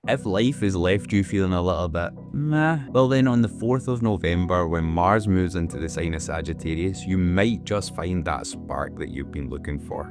If life has left you feeling a little bit meh, well then on the 4th of November, when Mars moves into the sign of Sagittarius, you might just find that spark that you've been looking for.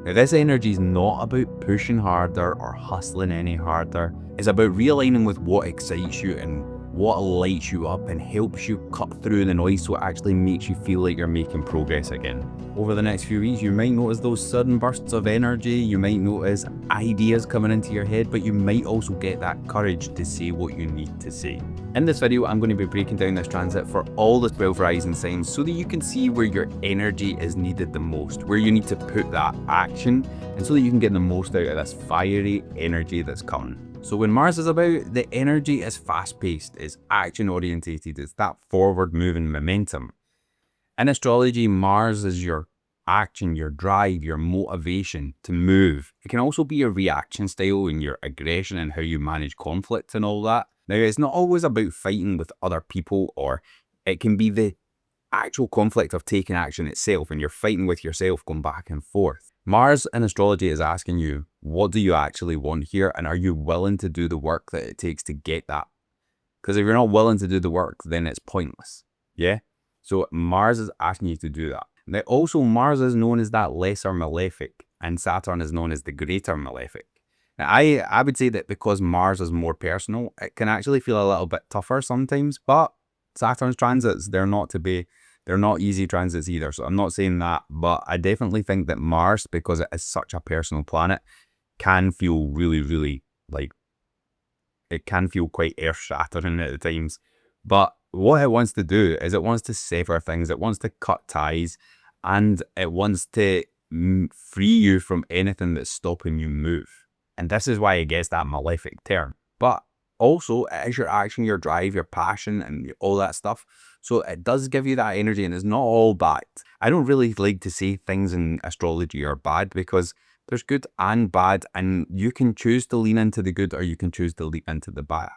Now this energy is not about pushing harder or hustling any harder. It's about realigning with what excites you and what lights you up and helps you cut through the noise so it actually makes you feel like you're making progress again. Over the next few weeks, you might notice those sudden bursts of energy, you might notice ideas coming into your head, but you might also get that courage to say what you need to say. In this video, I'm going to be breaking down this transit for all the 12 rising signs so that you can see where your energy is needed the most, where you need to put that action, and so that you can get the most out of this fiery energy that's coming. So when Mars is about, the energy is fast-paced, it's action-orientated, it's that forward-moving momentum. In astrology, Mars is your action, your drive, your motivation to move. It can also be your reaction style and your aggression and how you manage conflict and all that. Now, it's not always about fighting with other people, or it can be the actual conflict of taking action itself, and you're fighting with yourself going back and forth. Mars in astrology is asking you, what do you actually want here? And are you willing to do the work that it takes to get that? Because if you're not willing to do the work, then it's pointless. Yeah? So Mars is asking you to do that. Now also, Mars is known as that lesser malefic, and Saturn is known as the greater malefic. Now, I would say that because Mars is more personal, it can actually feel a little bit tougher sometimes, but Saturn's transits, they're not easy transits either. So I'm not saying that, but I definitely think that Mars, because it is such a personal planet, can feel really like, it can feel quite earth-shattering at times. But what it wants to do is it wants to sever things, it wants to cut ties, and it wants to free you from anything that's stopping you move. And this is why it gets that malefic term. But also, it is your action, your drive, your passion, and all that stuff. So it does give you that energy, and it's not all bad. I don't really like to say things in astrology are bad, because there's good and bad, and you can choose to lean into the good or you can choose to lean into the bad.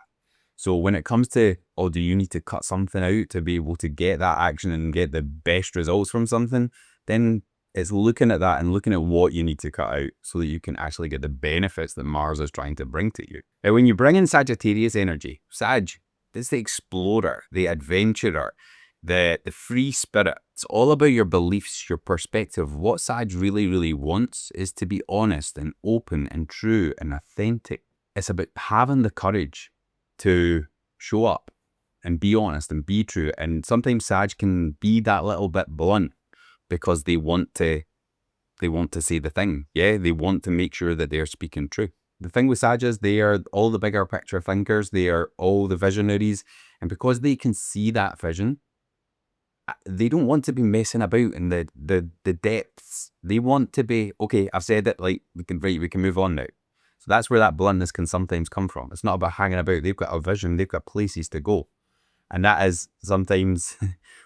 So when it comes to, oh, do you need to cut something out to be able to get that action and get the best results from something, then it's looking at that and looking at what you need to cut out so that you can actually get the benefits that Mars is trying to bring to you. Now, when you bring in Sagittarius energy, Sag, this is the explorer, the adventurer, the free spirit. It's all about your beliefs, your perspective. What Sag really wants is to be honest and open and true and authentic. It's about having the courage to show up and be honest and be true. And sometimes Sag can be that little bit blunt because they want to say the thing. Yeah, they want to make sure that they're speaking true. The thing with Sag is they are all the bigger picture thinkers. They are all the visionaries. And because they can see that vision, they don't want to be messing about in the depths. They want to be, okay, I've said it, like, we can move on now. So that's where that bluntness can sometimes come from. It's not about hanging about. They've got a vision. They've got places to go. And that is sometimes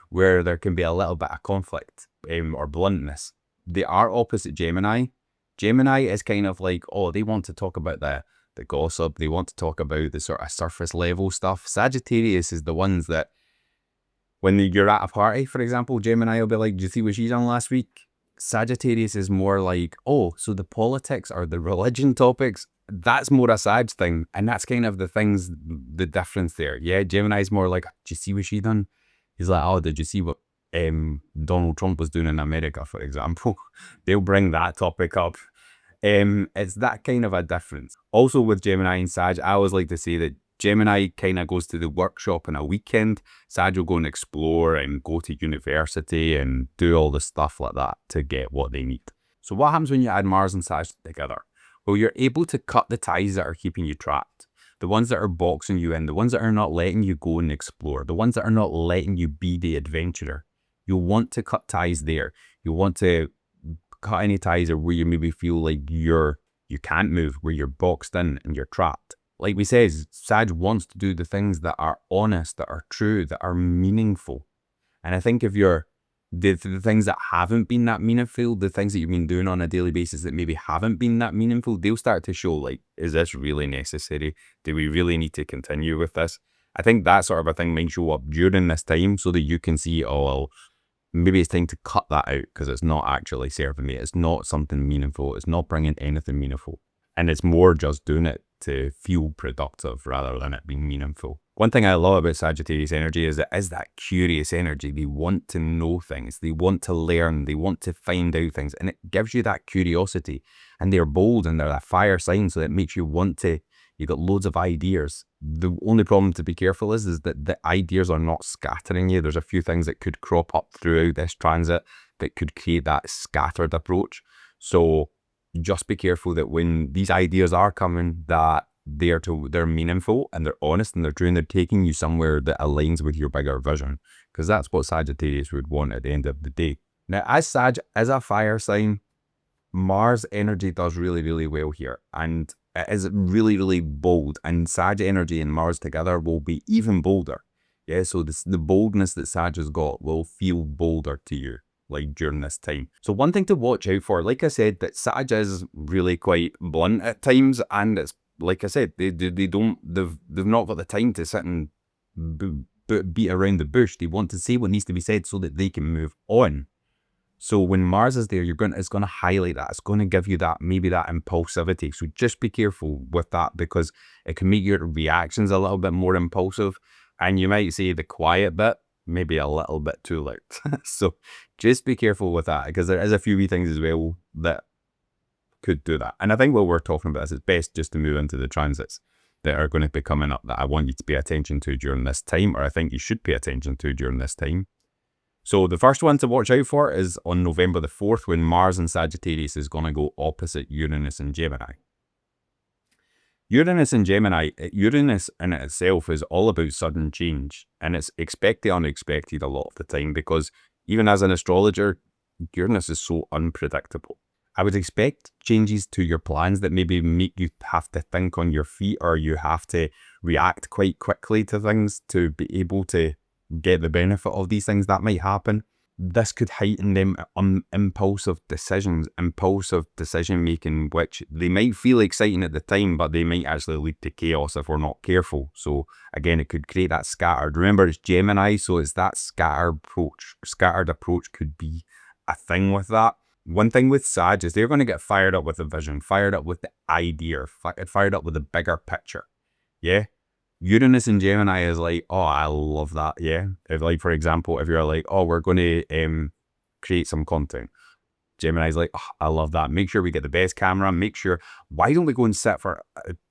where there can be a little bit of conflict or bluntness. They are opposite Gemini. Gemini is kind of like, oh, they want to talk about the gossip. They want to talk about the sort of surface level stuff. Sagittarius is the ones that, when you're at a party, for example, Gemini will be like, do you see what she done last week? Sagittarius is more like, oh, so the politics or the religion topics, that's more a Sag thing. And that's kind of the difference there. Yeah, Gemini's more like, do you see what she done? He's like, oh, did you see what Donald Trump was doing in America, for example? They'll bring that topic up. It's that kind of a difference. Also with Gemini and Sag, I always like to say that Gemini kind of goes to the workshop on a weekend. Sag will go and explore and go to university and do all the stuff like that to get what they need. So what happens when you add Mars and Sag together? Well, you're able to cut the ties that are keeping you trapped. The ones that are boxing you in, the ones that are not letting you go and explore, the ones that are not letting you be the adventurer. You'll want to cut ties there. You want to cut any ties where you maybe feel like you can't move, where you're boxed in and you're trapped. Like we said, Sag wants to do the things that are honest, that are true, that are meaningful. And I think if you're the things that haven't been that meaningful, the things that you've been doing on a daily basis that maybe haven't been that meaningful, they'll start to show, like, is this really necessary? Do we really need to continue with this? I think that sort of a thing might show up during this time so that you can see, oh, well, maybe it's time to cut that out because it's not actually serving me. It's not something meaningful. It's not bringing anything meaningful. And it's more just doing it to feel productive rather than it being meaningful. One thing I love about Sagittarius energy is that curious energy. They want to know things. They want to learn. They want to find out things. And it gives you that curiosity. And they're bold and they're a fire sign, so it makes you want to, you got loads of ideas. The only problem to be careful is that the ideas are not scattering you. There's a few things that could crop up throughout this transit that could create that scattered approach. So just be careful that when these ideas are coming, that they're meaningful and they're honest and they're true and they're taking you somewhere that aligns with your bigger vision, because that's what Sagittarius would want at the end of the day. Now, as Sag is a fire sign, Mars energy does really, really well here, and it is really, really bold, and Sag energy and Mars together will be even bolder. Yeah, so the boldness that Sag has got will feel bolder to you, like during this time. So one thing to watch out for, like I said, that Sag is really quite blunt at times, and it's like I said, they've not got the time to sit and beat around the bush. They want to say what needs to be said so that they can move on. So when Mars is there, it's going to highlight that. It's going to give you that, maybe that impulsivity. So just be careful with that, because it can make your reactions a little bit more impulsive, and you might say the quiet bit maybe a little bit too loud. So just be careful with that, because there is a few wee things as well that could do that. And I think while we're talking about this, it's best just to move into the transits that are going to be coming up that I want you to pay attention to during this time, or I think you should pay attention to during this time. So the first one to watch out for is on November the 4th, when Mars in Sagittarius is going to go opposite Uranus and Gemini. Uranus and Gemini, Uranus in itself is all about sudden change, and it's expect the unexpected a lot of the time, because even as an astrologer, Uranus is so unpredictable. I would expect changes to your plans that maybe make you have to think on your feet, or you have to react quite quickly to things to be able to get the benefit of these things that might happen. This could heighten them impulsive decision making, which they might feel exciting at the time, but they might actually lead to chaos if we're not careful. So again, it could create that scattered. Remember, it's Gemini, so it's that scattered approach could be a thing with that. One thing with Sag is they're going to get fired up with the vision, fired up with the idea, fired up with the bigger picture. Yeah. Uranus and Gemini is like, oh, I love that. Yeah. If, like, for example, if you're like, oh, we're going to create some content, Gemini's like, oh, I love that. Make sure we get the best camera. Make sure, why don't we go and sit for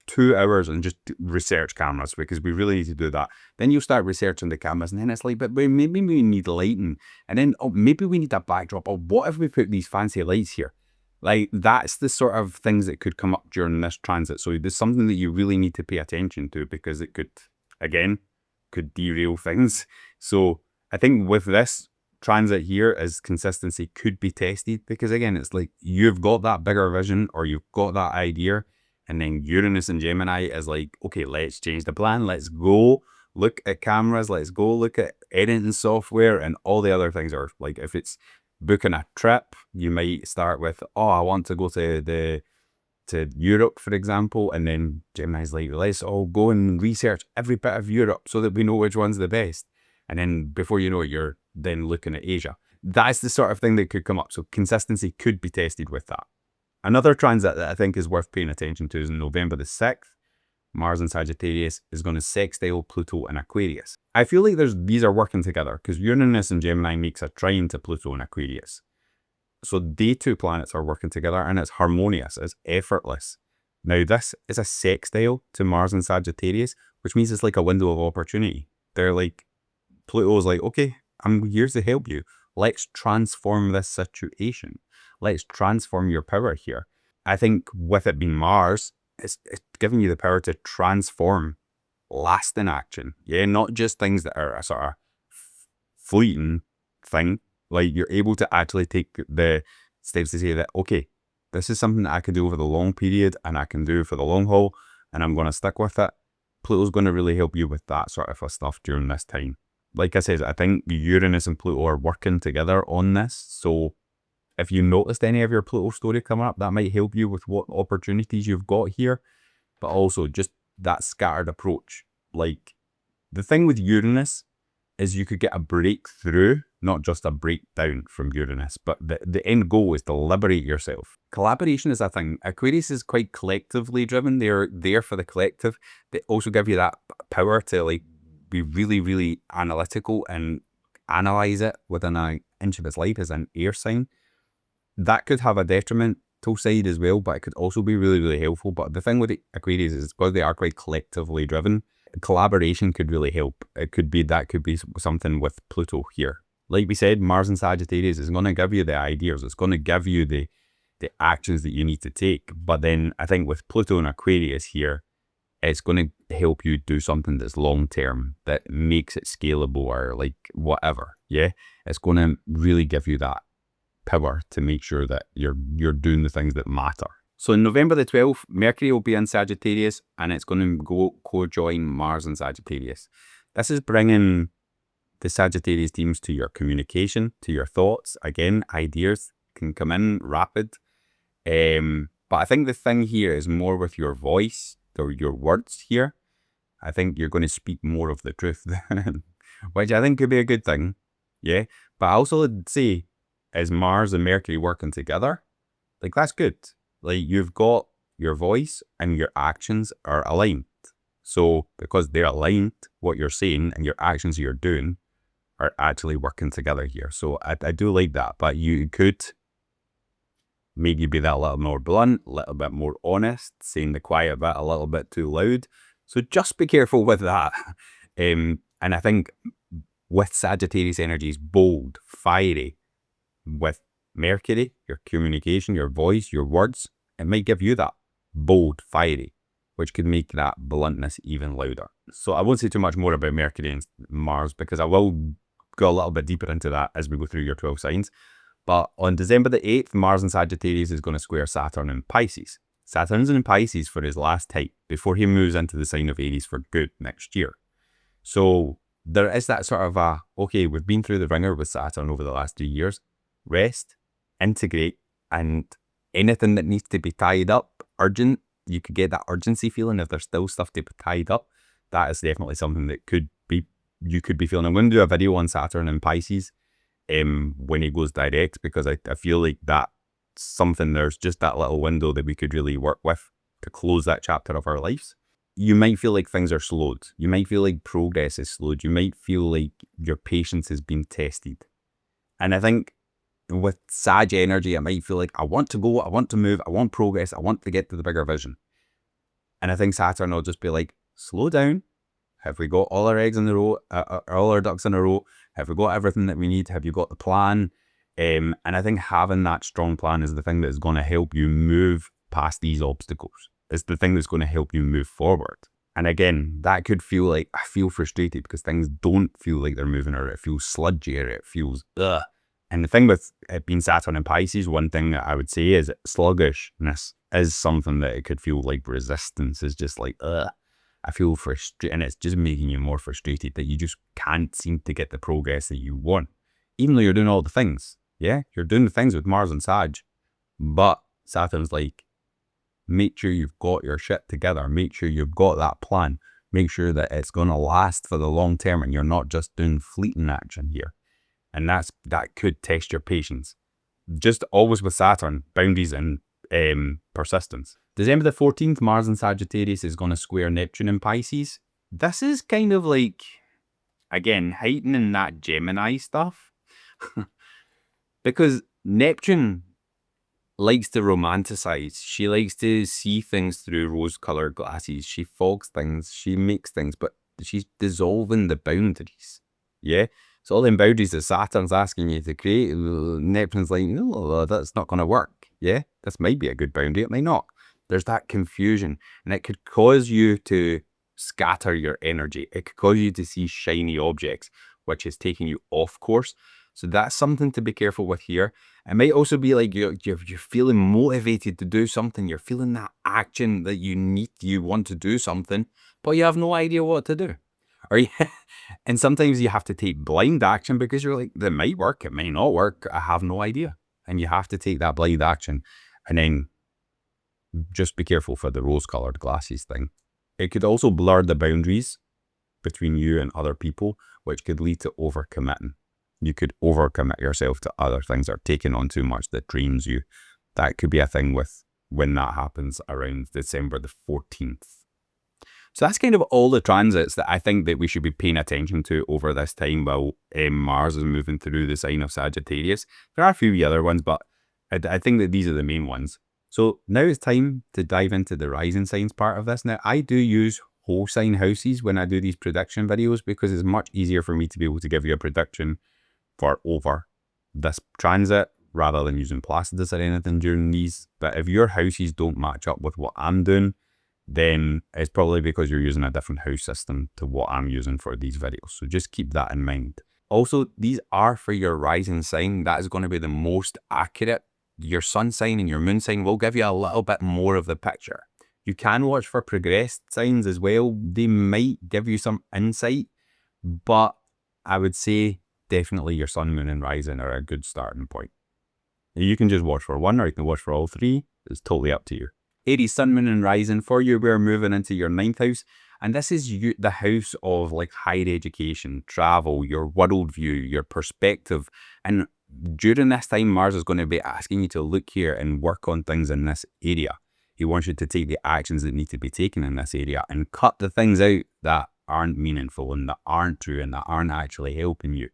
2 hours and just research cameras, because we really need to do that. Then you start researching the cameras, and then it's like, but maybe we need lighting, and then, oh, maybe we need a backdrop, or what if we put these fancy lights here? Like, that's the sort of things that could come up during this transit. So there's something that you really need to pay attention to, because it could, again, could derail things. So I think with this transit here, is consistency could be tested, because again, it's like you've got that bigger vision, or you've got that idea, and then Uranus and Gemini is like, okay, let's change the plan. Let's go look at cameras. Let's go look at editing software, and all the other things are like, if it's booking a trip, you might start with, oh, I want to go to Europe, for example, and then Gemini's like, let's all go and research every bit of Europe so that we know which one's the best. And then before you know it, you're then looking at Asia. That's the sort of thing that could come up. So consistency could be tested with that. Another transit that I think is worth paying attention to is on November the 6th. Mars in Sagittarius is going to sextile Pluto in Aquarius. I feel like these are working together, because Uranus and Gemini makes a trine to Pluto in Aquarius. So they two planets are working together, and it's harmonious, it's effortless. Now this is a sextile to Mars in Sagittarius, which means it's like a window of opportunity. They're like, Pluto's like, okay, I'm here to help you. Let's transform this situation. Let's transform your power here. I think with it being Mars, it's giving you the power to transform lasting action. Yeah, not just things that are a sort of fleeting thing. Like, you're able to actually take the steps to say that, okay, this is something that I can do over the long period, and I can do for the long haul, and I'm going to stick with it. Pluto's going to really help you with that sort of stuff during this time. Like I said, I think Uranus and Pluto are working together on this. So if you noticed any of your Pluto story coming up, that might help you with what opportunities you've got here. But also just that scattered approach. Like, the thing with Uranus is you could get a breakthrough, not just a breakdown from Uranus, but the end goal is to liberate yourself. Collaboration is a thing. Aquarius is quite collectively driven. They're there for the collective. They also give you that power to like be really, really analytical and analyze it within an inch of its life as an air sign. That could have a detrimental side as well, but it could also be really, really helpful. But the thing with the Aquarius is because they are quite collectively driven, collaboration could really help. That could be something with Pluto here. Like we said, Mars and Sagittarius is going to give you the ideas. It's going to give you the actions that you need to take. But then I think with Pluto and Aquarius here, it's going to help you do something that's long term, that makes it scalable or like whatever. Yeah, it's going to really give you that power to make sure that you're doing the things that matter. So in November the 12th, Mercury will be in Sagittarius and it's going to go co-join Mars and Sagittarius. This is bringing the Sagittarius teams to your communication, to your thoughts. Again, ideas can come in rapid. But I think the thing here is more with your voice or your words here. I think you're going to speak more of the truth, which I think could be a good thing. Yeah. But I also would say, as Mars and Mercury working together, like that's good. Like you've got your voice and your actions are aligned. So because they're aligned, what you're saying and your actions you're doing are actually working together here. So I do like that, but you could maybe be that a little more blunt, a little bit more honest, saying the quiet bit a little bit too loud. So just be careful with that. And I think with Sagittarius energies, bold, fiery, with Mercury, your communication, your voice, your words, it might give you that bold, fiery, which could make that bluntness even louder. So I won't say too much more about Mercury and Mars because I will go a little bit deeper into that as we go through your 12 signs. But on December the 8th, Mars in Sagittarius is going to square Saturn in Pisces. Saturn's in Pisces for his last time before he moves into the sign of Aries for good next year. So there is that sort of okay, we've been through the ringer with Saturn over the last 3 years. Rest, integrate, and anything that needs to be tied up, urgent, you could get that urgency feeling if there's still stuff to be tied up. That is definitely something that you could be feeling. I'm going to do a video on Saturn and Pisces when he goes direct, because I feel like that's something, there's just that little window that we could really work with to close that chapter of our lives. You might feel like things are slowed. You might feel like progress is slowed. You might feel like your patience has been tested. And I think with Sag energy, I might feel like I want to go, I want to move, I want progress, I want to get to the bigger vision. And I think Saturn will just be like, slow down. Have we got all our eggs in a row, all our ducks in a row? Have we got everything that we need? Have you got the plan? And I think having that strong plan is the thing that is going to help you move past these obstacles. It's the thing that's going to help you move forward. And again, that could feel like, I feel frustrated because things don't feel like they're moving, or it feels sludgy, or it feels ugh. And the thing with it being Saturn and Pisces, one thing that I would say is sluggishness is something that it could feel like resistance, is just like, ugh, I feel frustrated, and it's just making you more frustrated that you just can't seem to get the progress that you want. Even though you're doing all the things, yeah? You're doing the things with Mars and Sag, but Saturn's like, make sure you've got your shit together, make sure you've got that plan, make sure that it's going to last for the long term and you're not just doing fleeting action here. And that could test your patience. Just always with Saturn, boundaries and persistence. December the 14th, Mars in Sagittarius is going to square Neptune in Pisces. This is kind of like, again, heightening that Gemini stuff. Because Neptune likes to romanticize. She likes to see things through rose-colored glasses. She fogs things. She makes things, but she's dissolving the boundaries. Yeah? So all them boundaries that Saturn's asking you to create, Neptune's like, no, that's not going to work. Yeah? This might be a good boundary. It might not. There's that confusion, and it could cause you to scatter your energy. It could cause you to see shiny objects, which is taking you off course. So that's something to be careful with here. It might also be like you're feeling motivated to do something. You're feeling that action that you want to do something, but you have no idea what to do. And sometimes you have to take blind action because you're like, that might work, it may not work, I have no idea. And you have to take that blind action. And then just be careful for the rose-colored glasses thing. It could also blur the boundaries between you and other people, which could lead to overcommitting. You could overcommit yourself to other things or taking on too much that drains you. That could be a thing with when that happens around December the 14th. So that's kind of all the transits that I think that we should be paying attention to over this time while Mars is moving through the sign of Sagittarius. There are a few other ones, but I think that these are the main ones. So now it's time to dive into the rising signs part of this. Now, I do use whole sign houses when I do these prediction videos because it's much easier for me to be able to give you a prediction for over this transit rather than using Placidus or anything during these. But if your houses don't match up with what I'm doing, then it's probably because you're using a different house system to what I'm using for these videos. So just keep that in mind. Also, these are for your rising sign. That is going to be the most accurate. Your sun sign and your moon sign will give you a little bit more of the picture. You can watch for progressed signs as well. They might give you some insight, but I would say definitely your sun, moon, and rising are a good starting point. You can just watch for one or you can watch for all three. It's totally up to you. Aries, sun, moon, and rising. For you, we're moving into your 9th house. And this is the house of like higher education, travel, your worldview, your perspective. And during this time, Mars is going to be asking you to look here and work on things in this area. He wants you to take the actions that need to be taken in this area and cut the things out that aren't meaningful and that aren't true and that aren't actually helping you.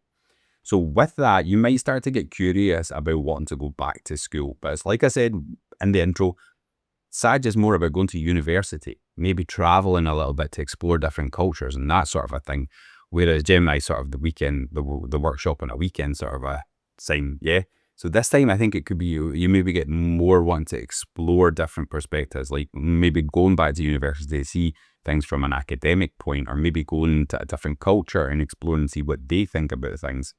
So with that, you might start to get curious about wanting to go back to school. But it's like I said in the intro, Sag is more about going to university, maybe traveling a little bit to explore different cultures and that sort of a thing. Whereas Gemini sort of the weekend, the workshop on a weekend sort of a sign, yeah? So this time I think it could be you maybe get more wanting to explore different perspectives, like maybe going back to university to see things from an academic point, or maybe going to a different culture and explore and see what they think about things.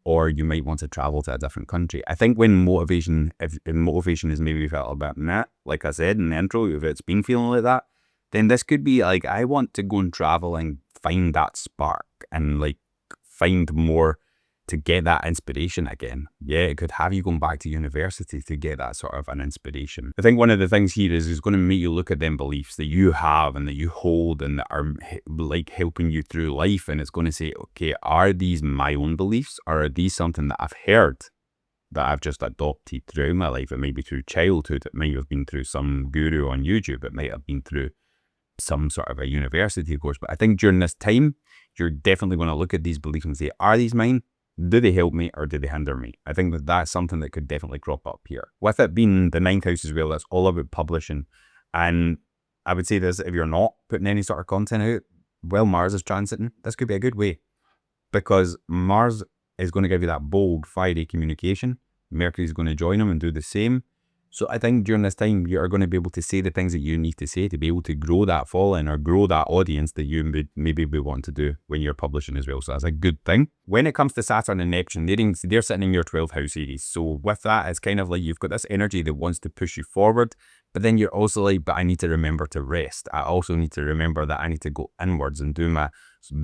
Or you might want to travel to a different country. I think when motivation, if motivation is maybe felt a bit meh, like I said in the intro, if it's been feeling like that, then this could be like, I want to go and travel and find that spark and like find more to get that inspiration again. Yeah, it could have you going back to university to get that sort of an inspiration. I think one of the things here is going to make you look at them beliefs that you have and that you hold and that are like helping you through life. And it's going to say, okay, are these my own beliefs, or are these something that I've heard that I've just adopted throughout my life? It might be through childhood. It might have been through some guru on YouTube. It might have been through some sort of a university course. But I think during this time, you're definitely going to look at these beliefs and say, are these mine? Do they help me or do they hinder me? I think that that's something that could definitely crop up here. With it being the 9th house as well, that's all about publishing. And I would say this, if you're not putting any sort of content out while Mars is transiting, this could be a good way, because Mars is going to give you that bold, fiery communication. Mercury is going to join them and do the same. So I think during this time, you are going to be able to say the things that you need to say to be able to grow that following or grow that audience that you maybe want to do when you're publishing as well. So that's a good thing. When it comes to Saturn and Neptune, they're sitting in your 12th house Aries. So with that, it's kind of like you've got this energy that wants to push you forward, but then you're also like, but I need to remember to rest. I also need to remember that I need to go inwards and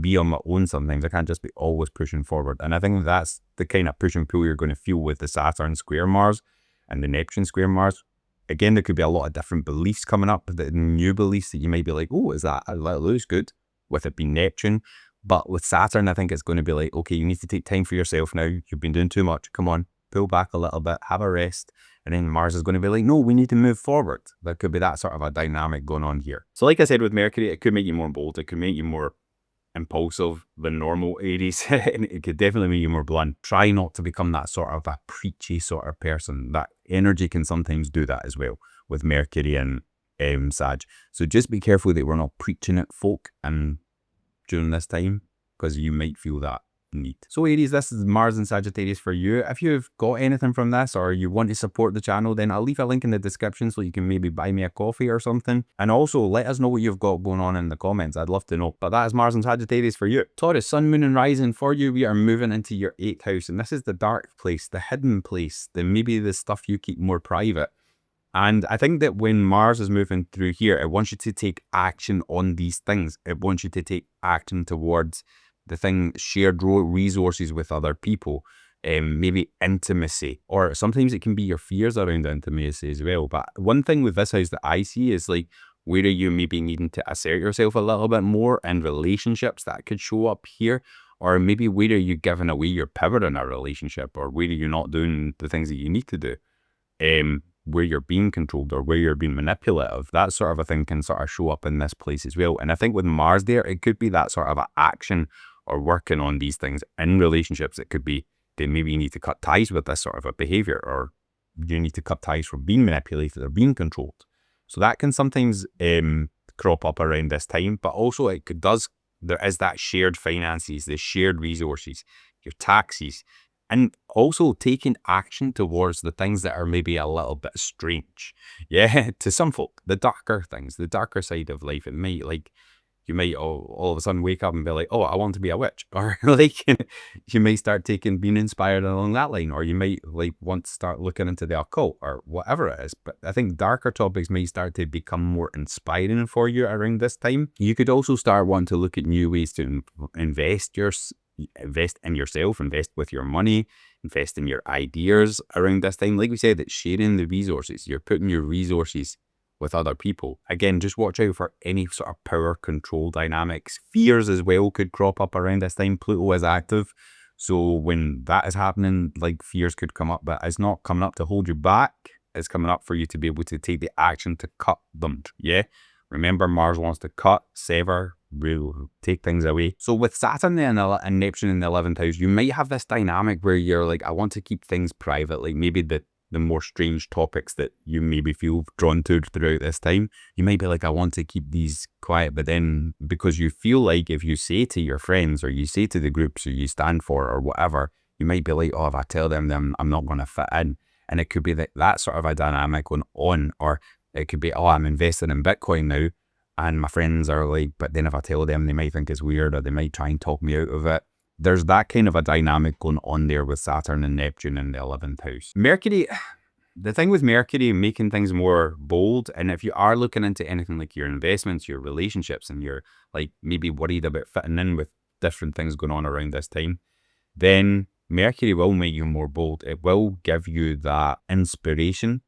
be on my own sometimes. I can't just be always pushing forward. And I think that's the kind of push and pull you're going to feel with the Saturn square Mars and the Neptune square Mars. Again, there could be a lot of different beliefs coming up, the new beliefs that you might be like, oh, is that looks good, with it being Neptune. But with Saturn, I think it's going to be like, okay, you need to take time for yourself now. You've been doing too much. Come on, pull back a little bit, have a rest. And then Mars is going to be like, no, we need to move forward. There could be that sort of a dynamic going on here. So like I said with Mercury, it could make you more bold. It could make you more impulsive than normal Aries. And it could definitely make you more blunt. Try not to become that sort of a preachy sort of person. That energy can sometimes do that as well with Mercury and Sag. So just be careful that we're not preaching at folk and during this time, because you might feel that need. So Aries, this is Mars and Sagittarius for you. If you've got anything from this or you want to support the channel, then I'll leave a link in the description so you can maybe buy me a coffee or something. And also let us know what you've got going on in the comments. I'd love to know. But that is Mars and Sagittarius for you. Taurus, Sun, Moon and Rising for you. We are moving into your 8th house, and this is the dark place, the hidden place, maybe the stuff you keep more private. And I think that when Mars is moving through here, it wants you to take action on these things. It wants you to take action towards the thing, shared resources with other people, maybe intimacy, or sometimes it can be your fears around intimacy as well. But one thing with this house that I see is like where are you maybe needing to assert yourself a little bit more in relationships, that could show up here. Or maybe where are you giving away your power in a relationship, or where are you not doing the things that you need to do, where you're being controlled or where you're being manipulative. That sort of a thing can sort of show up in this place as well. And I think with Mars there, it could be that sort of action or working on these things in relationships. It could be that maybe you need to cut ties with this sort of a behavior, or you need to cut ties from being manipulated or being controlled. So that can sometimes crop up around this time, but also there is that shared finances, the shared resources, your taxes, and also taking action towards the things that are maybe a little bit strange. Yeah, to some folk, the darker things, the darker side of life. It might, like, you might all of a sudden wake up and be like, oh, I want to be a witch. Or like, you may start being inspired along that line. Or you might like want to start looking into the occult or whatever it is. But I think darker topics may start to become more inspiring for you around this time. You could also start wanting to look at new ways to invest in yourself, invest with your money, invest in your ideas around this time. Like we said, it's sharing the resources. You're putting your resources with other people. Again, just watch out for any sort of power control dynamics. Fears as well could crop up around this time. Pluto is active. So when that is happening, like, fears could come up, but it's not coming up to hold you back. It's coming up for you to be able to take the action to cut them. Yeah. Remember, Mars wants to cut, sever, take things away. So with Saturn and Neptune in the 11th house, you might have this dynamic where you're like, I want to keep things private, like maybe the more strange topics that you maybe feel drawn to throughout this time. You might be like, I want to keep these quiet, but then because you feel like if you say to your friends or you say to the groups or you stand for or whatever, you might be like, oh, if I tell them, then I'm not going to fit in. And it could be that sort of a dynamic going on, or it could be, oh, I'm investing in Bitcoin now. And my friends are like, but then if I tell them, they might think it's weird, or they might try and talk me out of it. There's that kind of a dynamic going on there with Saturn and Neptune in the 11th house. Mercury, the thing with Mercury, making things more bold, and if you are looking into anything like your investments, your relationships, and you're like maybe worried about fitting in with different things going on around this time, then Mercury will make you more bold. It will give you that inspiration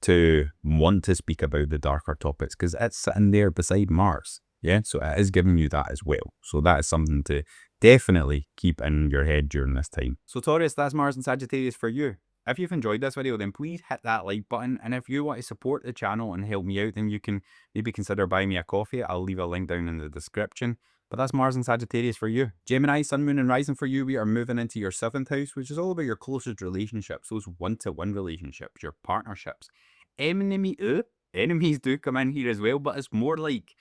to want to speak about the darker topics because it's sitting there beside Mars. Yeah, so it is giving you that as well. So that is something to definitely keep in your head during this time. So Taurus, that's Mars and Sagittarius for you. If you've enjoyed this video, then please hit that like button. And if you want to support the channel and help me out, then you can maybe consider buying me a coffee. I'll leave a link down in the description. But that's Mars and Sagittarius for you. Gemini, Sun, Moon, and Rising for you. We are moving into your 7th house, which is all about your closest relationships, those one-to-one relationships, your partnerships. Enemies do come in here as well, but it's more like,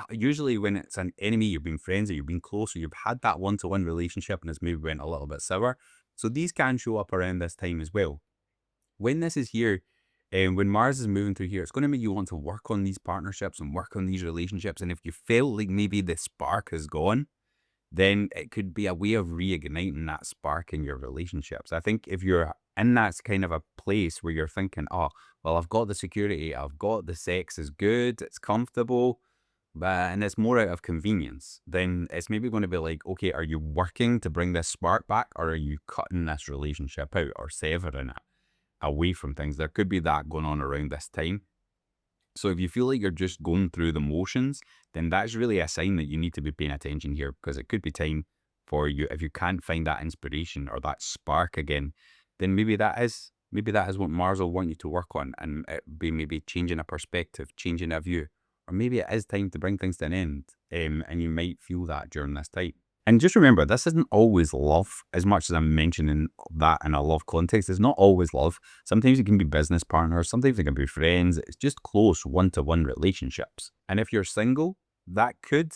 usually when it's an enemy, you've been friends or you've been close or you've had that one-to-one relationship and it's maybe went a little bit sour. So these can show up around this time as well. When this is here, when Mars is moving through here, it's going to make you want to work on these partnerships and work on these relationships. And if you feel like maybe the spark is gone, then it could be a way of reigniting that spark in your relationships. I think if you're in that kind of a place where you're thinking, oh, well, I've got the security, I've got the sex is good, it's comfortable, and it's more out of convenience, then it's maybe going to be like, okay, are you working to bring this spark back, or are you cutting this relationship out or severing it away from things? There could be that going on around this time. So if you feel like you're just going through the motions, then that's really a sign that you need to be paying attention here, because it could be time for you, if you can't find that inspiration or that spark again, then maybe that is what Mars will want you to work on, and it be maybe changing a perspective, changing a view, or maybe it is time to bring things to an end, and you might feel that during this time. And just remember, this isn't always love. As much as I'm mentioning that in a love context, it's not always love. Sometimes it can be business partners, sometimes it can be friends. It's just close one-to-one relationships. And if you're single, that could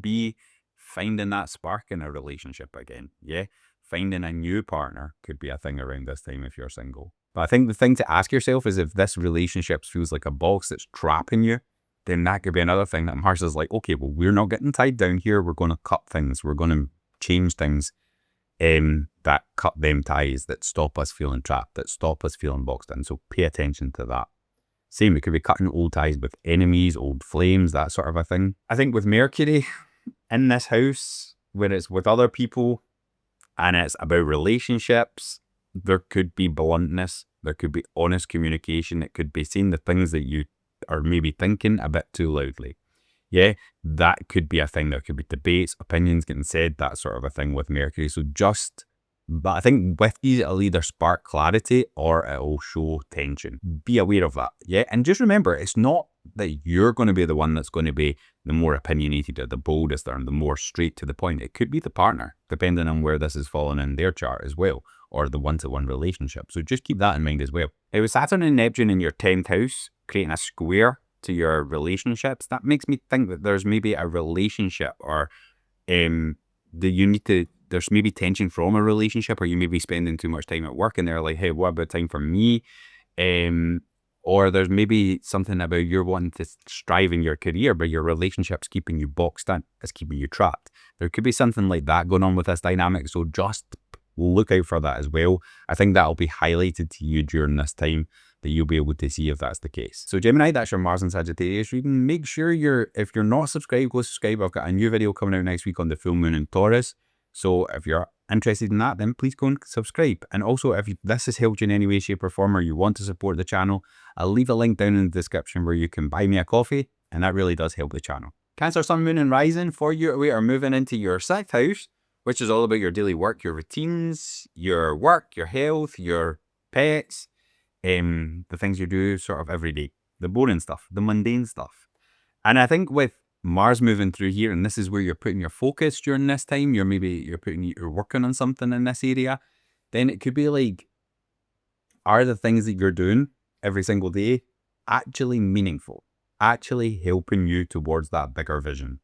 be finding that spark in a relationship again. Yeah, finding a new partner could be a thing around this time if you're single. But I think the thing to ask yourself is, if this relationship feels like a box that's trapping you, then that could be another thing that Mars is like, okay, well, we're not getting tied down here. We're going to cut things. We're going to change things that cut them ties, that stop us feeling trapped, that stop us feeling boxed in. So pay attention to that. Same, it could be cutting old ties with enemies, old flames, that sort of a thing. I think with Mercury in this house, where it's with other people and it's about relationships, there could be bluntness. There could be honest communication. It could be saying the things that you or maybe thinking a bit too loudly. Yeah, that could be a thing. There could be debates, opinions getting said, that sort of a thing with Mercury. So but I think with these, it'll either spark clarity or it'll show tension. Be aware of that. Yeah. And just remember, it's not that you're going to be the one that's going to be the more opinionated or the boldest or the more straight to the point. It could be the partner, depending on where this is falling in their chart as well, or the one-to-one relationship. So just keep that in mind as well. It was Saturn and Neptune in your 10th house, creating a square to your relationships. That makes me think that there's maybe a relationship or there's maybe tension from a relationship, or you may be spending too much time at work and they're like, hey, what about time for me? Or there's maybe something about you're wanting to strive in your career, but your relationship's keeping you boxed in, it's keeping you trapped. There could be something like that going on with this dynamic, so just look out for that as well. I think that'll be highlighted to you during this time, that you'll be able to see if that's the case. So Gemini, that's your Mars and Sagittarius reading. Make sure if you're not subscribed, go subscribe. I've got a new video coming out next week on the full moon in Taurus. So if you're interested in that, then please go and subscribe. And also, if this has helped you in any way, shape or form, or you want to support the channel, I'll leave a link down in the description where you can buy me a coffee, and that really does help the channel. Cancer, Sun, Moon and Rising for you, we are moving into your 6th house, which is all about your daily work, your routines, your work, your health, your pets, the things you do sort of every day, the boring stuff, the mundane stuff. And I think with Mars moving through here, and this is where you're putting your focus during this time, you're working on something in this area, then it could be like, are the things that you're doing every single day actually meaningful, actually helping you towards that bigger vision?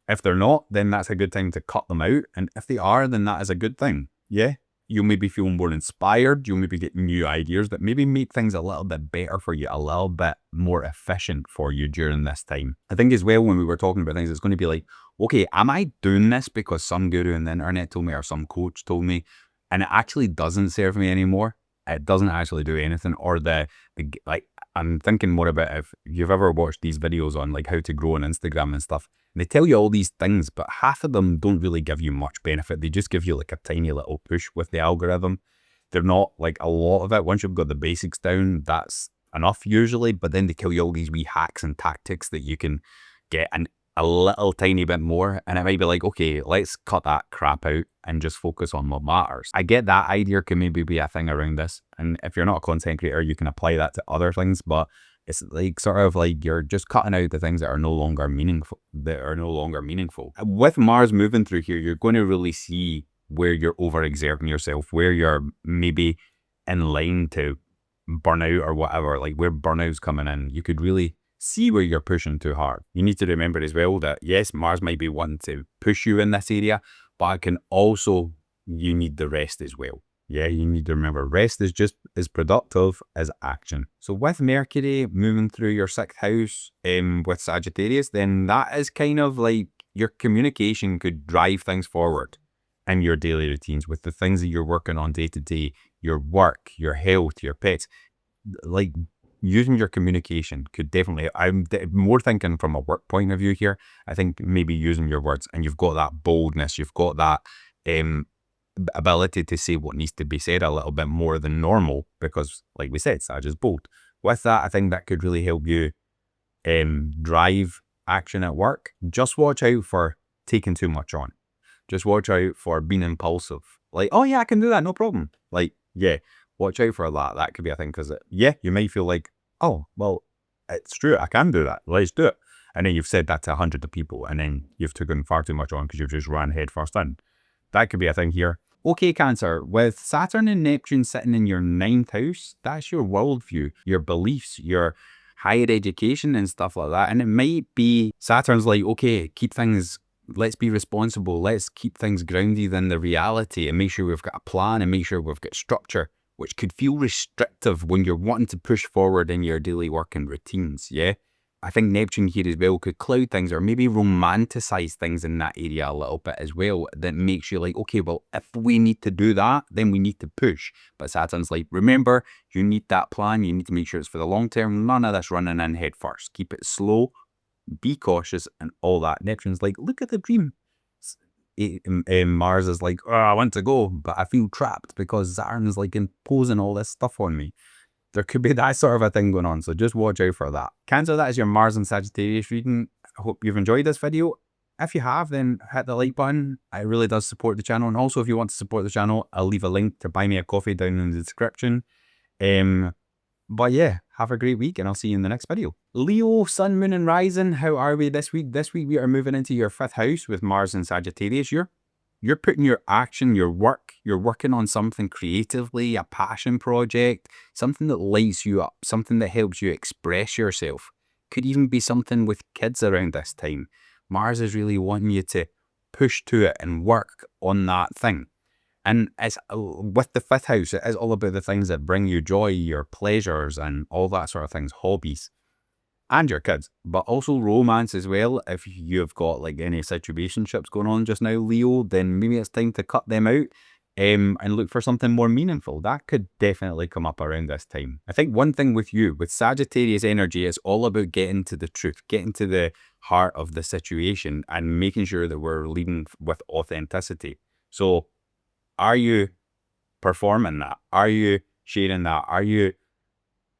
If they're not, then that's a good time to cut them out. And if they are, then that is a good thing. Yeah. You'll maybe feel more inspired. You'll maybe get new ideas that maybe make things a little bit better for you, a little bit more efficient for you during this time. I think as well, when we were talking about things, it's going to be like, okay, am I doing this because some guru on the internet told me or some coach told me, and it actually doesn't serve me anymore? It doesn't actually do anything. Or like, I'm thinking more about if you've ever watched these videos on like how to grow on Instagram and stuff. And they tell you all these things, but half of them don't really give you much benefit. They just give you like a tiny little push with the algorithm. They're not like a lot of it. Once you've got the basics down, that's enough usually. But then they tell you all these wee hacks and tactics that you can get a little tiny bit more. And it might be like, okay, let's cut that crap out and just focus on what matters. I get that idea can maybe be a thing around this. And if you're not a content creator, you can apply that to other things. But it's like sort of like you're just cutting out the things that are no longer meaningful. With Mars moving through here, you're going to really see where you're overexerting yourself, where you're maybe in line to burnout or whatever, like where burnout's coming in. You could really see where you're pushing too hard. You need to remember as well that yes, Mars might be one to push you in this area, but you need the rest as well. Yeah, you need to remember rest is just as productive as action. So with Mercury moving through your 6th house with Sagittarius, then that is kind of like your communication could drive things forward in your daily routines with the things that you're working on day to day, your work, your health, your pets. Like using your communication could definitely, I'm more thinking from a work point of view here. I think maybe using your words, and you've got that boldness, you've got that ability to say what needs to be said a little bit more than normal, because like we said, Sag is bold. With that, I think that could really help you drive action at work. Just watch out for taking too much on. Just watch out for being impulsive. Like, oh yeah, I can do that, no problem. Like, yeah, watch out for that. That could be a thing, because yeah, you might feel like, oh, well, it's true, I can do that, let's do it. And then you've said that to 100 people, and then you've taken far too much on because you've just ran head first in. That could be a thing here. Okay, Cancer, with Saturn and Neptune sitting in your 9th house, that's your worldview, your beliefs, your higher education and stuff like that. And it might be Saturn's like, okay, let's be responsible. Let's keep things grounded in the reality and make sure we've got a plan and make sure we've got structure, which could feel restrictive when you're wanting to push forward in your daily work and routines, yeah? I think Neptune here as well could cloud things or maybe romanticize things in that area a little bit as well. That makes you like, okay, well, if we need to do that, then we need to push. But Saturn's like, remember, you need that plan. You need to make sure it's for the long term. None of this running in head first. Keep it slow, be cautious and all that. Neptune's like, look at the dream. Mars is like, oh, I want to go, but I feel trapped because Saturn's like imposing all this stuff on me. There could be that sort of a thing going on, so just watch out for that. Cancer, that is your Mars and Sagittarius reading. I hope you've enjoyed this video. If you have, then hit the like button. It really does support the channel. And also, if you want to support the channel, I'll leave a link to buy me a coffee down in the description. But yeah, have a great week and I'll see you in the next video. Leo, Sun, Moon and Rising, how are we this week? This week we are moving into your 5th house with Mars and Sagittarius. You're putting your action, your work, you're working on something creatively, a passion project, something that lights you up, something that helps you express yourself. Could even be something with kids around this time. Mars is really wanting you to push to it and work on that thing. And it's with the 5th house, it is all about the things that bring you joy, your pleasures and all that sort of things, hobbies and your kids, but also romance as well. If you've got like any situationships going on just now, Leo, then maybe it's time to cut them out and look for something more meaningful. That could definitely come up around this time. I think one thing with you, with Sagittarius energy, is all about getting to the truth, getting to the heart of the situation and making sure that we're leading with authenticity. So are you performing that? Are you sharing that? Are you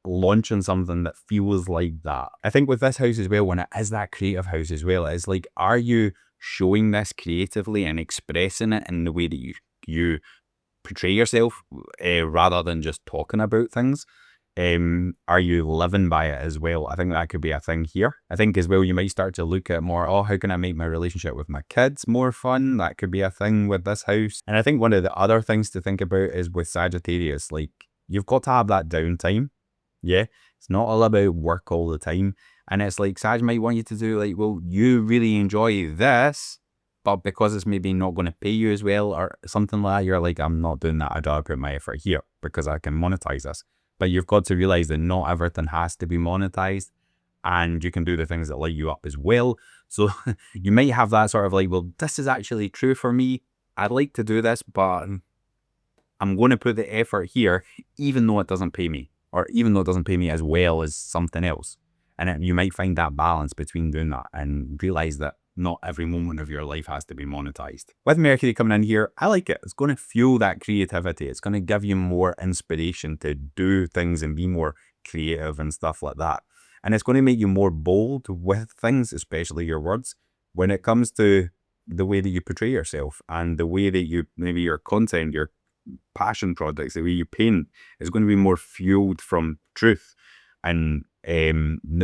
launching something that feels like that? I think with this house as well, when it is that creative house as well, it's like, are you showing this creatively and expressing it in the way that you portray yourself rather than just talking about things? Are you living by it as well? I think that could be a thing here. I think as well, you might start to look at more, oh, how can I make my relationship with my kids more fun? That could be a thing with this house. And I think one of the other things to think about is with Sagittarius, like, you've got to have that downtime. Yeah, it's not all about work all the time. And it's like, Sag might want you to do like, well, you really enjoy this, but because it's maybe not going to pay you as well or something like that, you're like, I'm not doing that. I don't put my effort here because I can monetize this. But you've got to realize that not everything has to be monetized and you can do the things that light you up as well. So you might have that sort of like, well, this is actually true for me. I'd like to do this, but I'm going to put the effort here, even though it doesn't pay me, or even though it doesn't pay me as well as something else. And you might find that balance between doing that and realize that not every moment of your life has to be monetized. With Mercury coming in here, I like it. It's going to fuel that creativity. It's going to give you more inspiration to do things and be more creative and stuff like that. And it's going to make you more bold with things, especially your words, when it comes to the way that you portray yourself and the way that you, maybe your content, your passion projects, the way you paint is going to be more fueled from truth and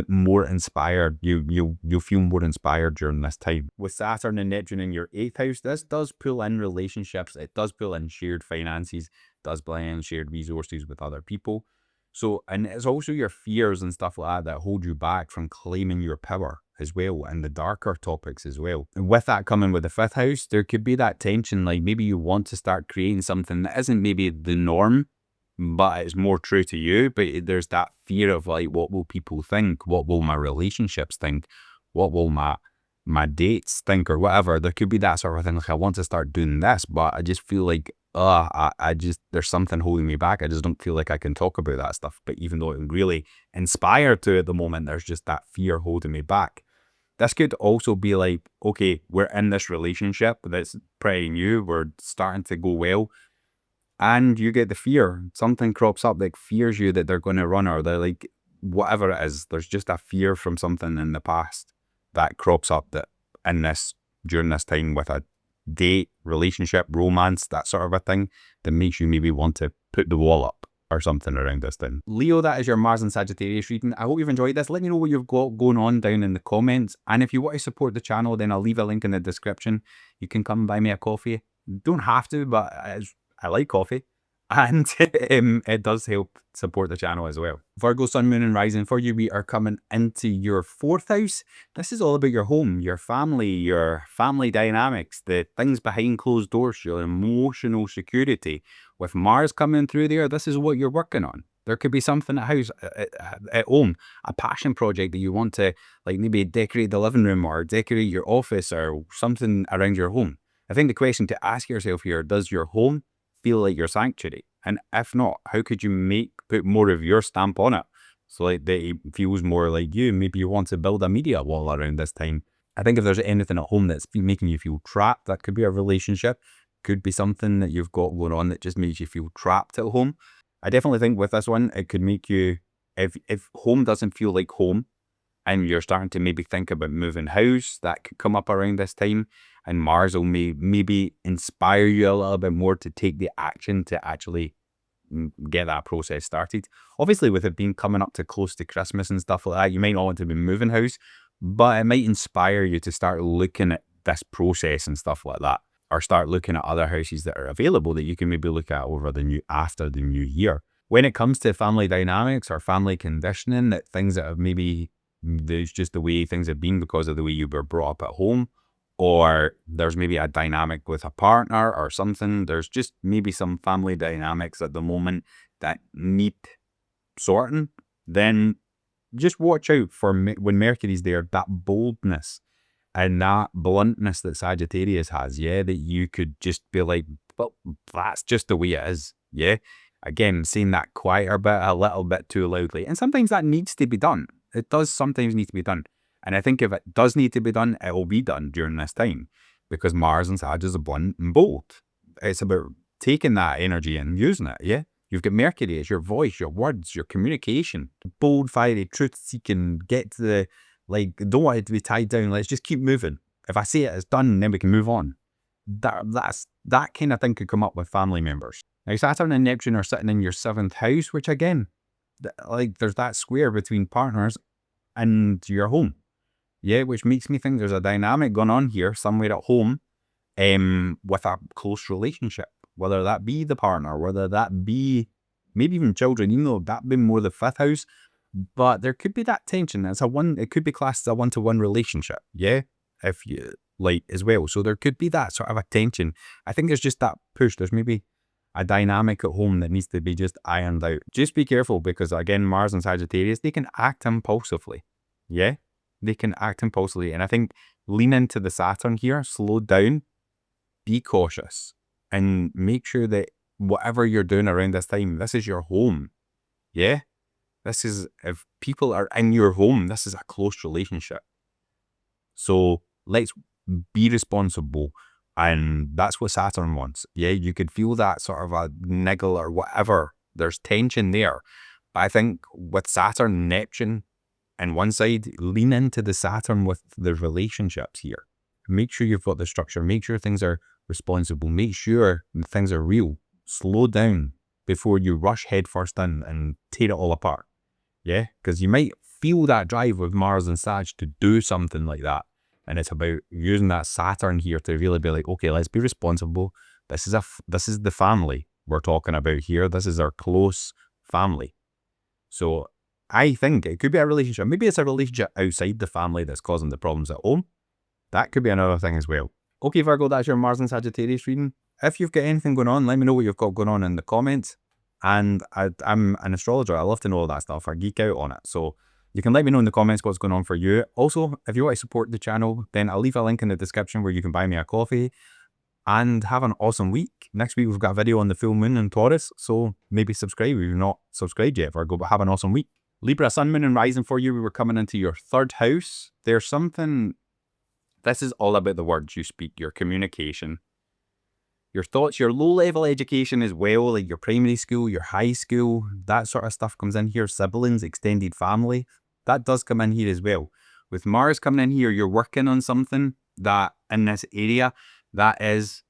more inspired. You'll feel more inspired during this time. With Saturn and Neptune in your 8th house, this does pull in relationships. It does pull in shared finances, does pull in shared resources with other people. So, and it's also your fears and stuff like that hold you back from claiming your power as well, and the darker topics as well. And with that coming with the 5th house, there could be that tension, like maybe you want to start creating something that isn't maybe the norm, but it's more true to you, but there's that fear of like, what will people think? What will my relationships think? What will my dates think or whatever? There could be that sort of thing, like I want to start doing this, but I just feel like, I just, there's something holding me back. I just don't feel like I can talk about that stuff. But even though I'm really inspired to at the moment, there's just that fear holding me back. This could also be like, okay, we're in this relationship that's pretty new, we're starting to go well, and you get the fear. Something crops up that fears you that they're going to run, or they're like, whatever it is, there's just a fear from something in the past that crops up that during this time with a date, relationship, romance, that sort of a thing, that makes you maybe want to put the wall up or something around this time. Leo, that is your Mars and Sagittarius reading. I hope you've enjoyed this. Let me know what you've got going on down in the comments. And if you want to support the channel, then I'll leave a link in the description. You can come buy me a coffee. Don't have to, but I like coffee. And it does help support the channel as well. Virgo, Sun, Moon and Rising, for you, we are coming into your 4th house. This is all about your home, your family dynamics, the things behind closed doors, your emotional security. With Mars coming through there, this is what you're working on. There could be something at home, a passion project that you want to, like, maybe decorate the living room or decorate your office or something around your home. I think the question to ask yourself here, does your home feel like your sanctuary? And if not, how could you put more of your stamp on it so like that it feels more like you? Maybe you want to build a media wall around this time. I think if there's anything at home that's making you feel trapped, that could be a relationship, could be something that you've got going on that just makes you feel trapped at home. I definitely think with this one, it could make you, if home doesn't feel like home, and you're starting to maybe think about moving house, that could come up around this time. And Mars will maybe inspire you a little bit more to take the action to actually get that process started. Obviously, with it being coming up to close to Christmas and stuff like that, you might not want to be moving house, but it might inspire you to start looking at this process and stuff like that, or start looking at other houses that are available that you can maybe look at after the new year. When it comes to family dynamics or family conditioning, that things that have maybe there's just the way things have been because of the way you were brought up at home, or there's maybe a dynamic with a partner or something. There's just maybe some family dynamics at the moment that need sorting. Then just watch out for when Mercury's there, that boldness and that bluntness that Sagittarius has, yeah, that you could just be like, well, that's just the way it is, yeah. Again, saying that quieter bit a little bit too loudly. And sometimes that needs to be done. It does sometimes need to be done. And I think if it does need to be done, it will be done during this time, because Mars and Sag is blunt and bold. It's about taking that energy and using it, yeah? You've got Mercury, it's your voice, your words, your communication. Bold, fiery, truth-seeking, get to the, like, don't want it to be tied down. Let's just keep moving. If I say it, it's done, then we can move on. That kind of thing could come up with family members. Now, Saturn and Neptune are sitting in your 7th house, which again, like, there's that square between partners and your home. Yeah, which makes me think there's a dynamic going on here somewhere at home with a close relationship, whether that be the partner, whether that be maybe even children, even though that be more the 5th house. But there could be that tension. It could be classed as a one-to-one relationship, yeah, if you like as well. So there could be that sort of a tension. I think there's just that push. There's maybe a dynamic at home that needs to be just ironed out. Just be careful, because again, Mars and Sagittarius, they can act impulsively. Yeah, they can act impulsively. And I think lean into the Saturn here, slow down, be cautious, and make sure that whatever you're doing around this time, this is your home. Yeah, this is, if people are in your home, this is a close relationship. So let's be responsible. And that's what Saturn wants. Yeah, you could feel that sort of a niggle or whatever. There's tension there. But I think with Saturn, Neptune, and one side, lean into the Saturn with the relationships here. Make sure you've got the structure. Make sure things are responsible. Make sure things are real. Slow down before you rush headfirst in and tear it all apart. Yeah, because you might feel that drive with Mars and Sag to do something like that. And it's about using that Saturn here to really be like, okay, let's be responsible. This is the family we're talking about here. This is our close family. So I think it could be a relationship. Maybe it's a relationship outside the family that's causing the problems at home. That could be another thing as well. Okay, Virgo, that's your Mars and Sagittarius reading. If you've got anything going on, let me know what you've got going on in the comments. And I'm an astrologer. I love to know all that stuff. I geek out on it. So you can let me know in the comments what's going on for you. Also, if you want to support the channel, then I'll leave a link in the description where you can buy me a coffee. And have an awesome week. Next week, we've got a video on the full moon in Taurus. So maybe subscribe if you're not subscribed yet, Virgo, but have an awesome week. Libra, sun, moon, and rising for you. We were coming into your 3rd house. There's something, this is all about the words you speak, your communication, your thoughts, your low-level education as well, like your primary school, your high school, that sort of stuff comes in here. Siblings, extended family, that does come in here as well. With Mars coming in here, you're working on something that in this area that is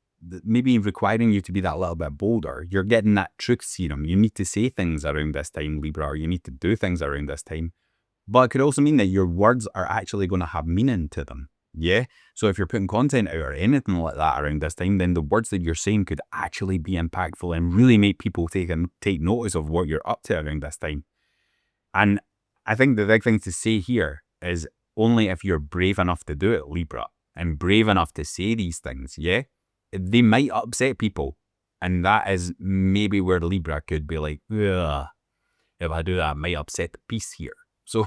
maybe requiring you to be that little bit bolder. You're getting that truth serum. You need to say things around this time, Libra, or you need to do things around this time. But it could also mean that your words are actually going to have meaning to them. Yeah, so if you're putting content out or anything like that around this time, then the words that you're saying could actually be impactful and really make people take notice of what you're up to around this time. And I think the big thing to say here is only if you're brave enough to do it, Libra, and brave enough to say these things, yeah? They might upset people. And that is maybe where Libra could be like, ugh, if I do that, it might upset the peace here. So,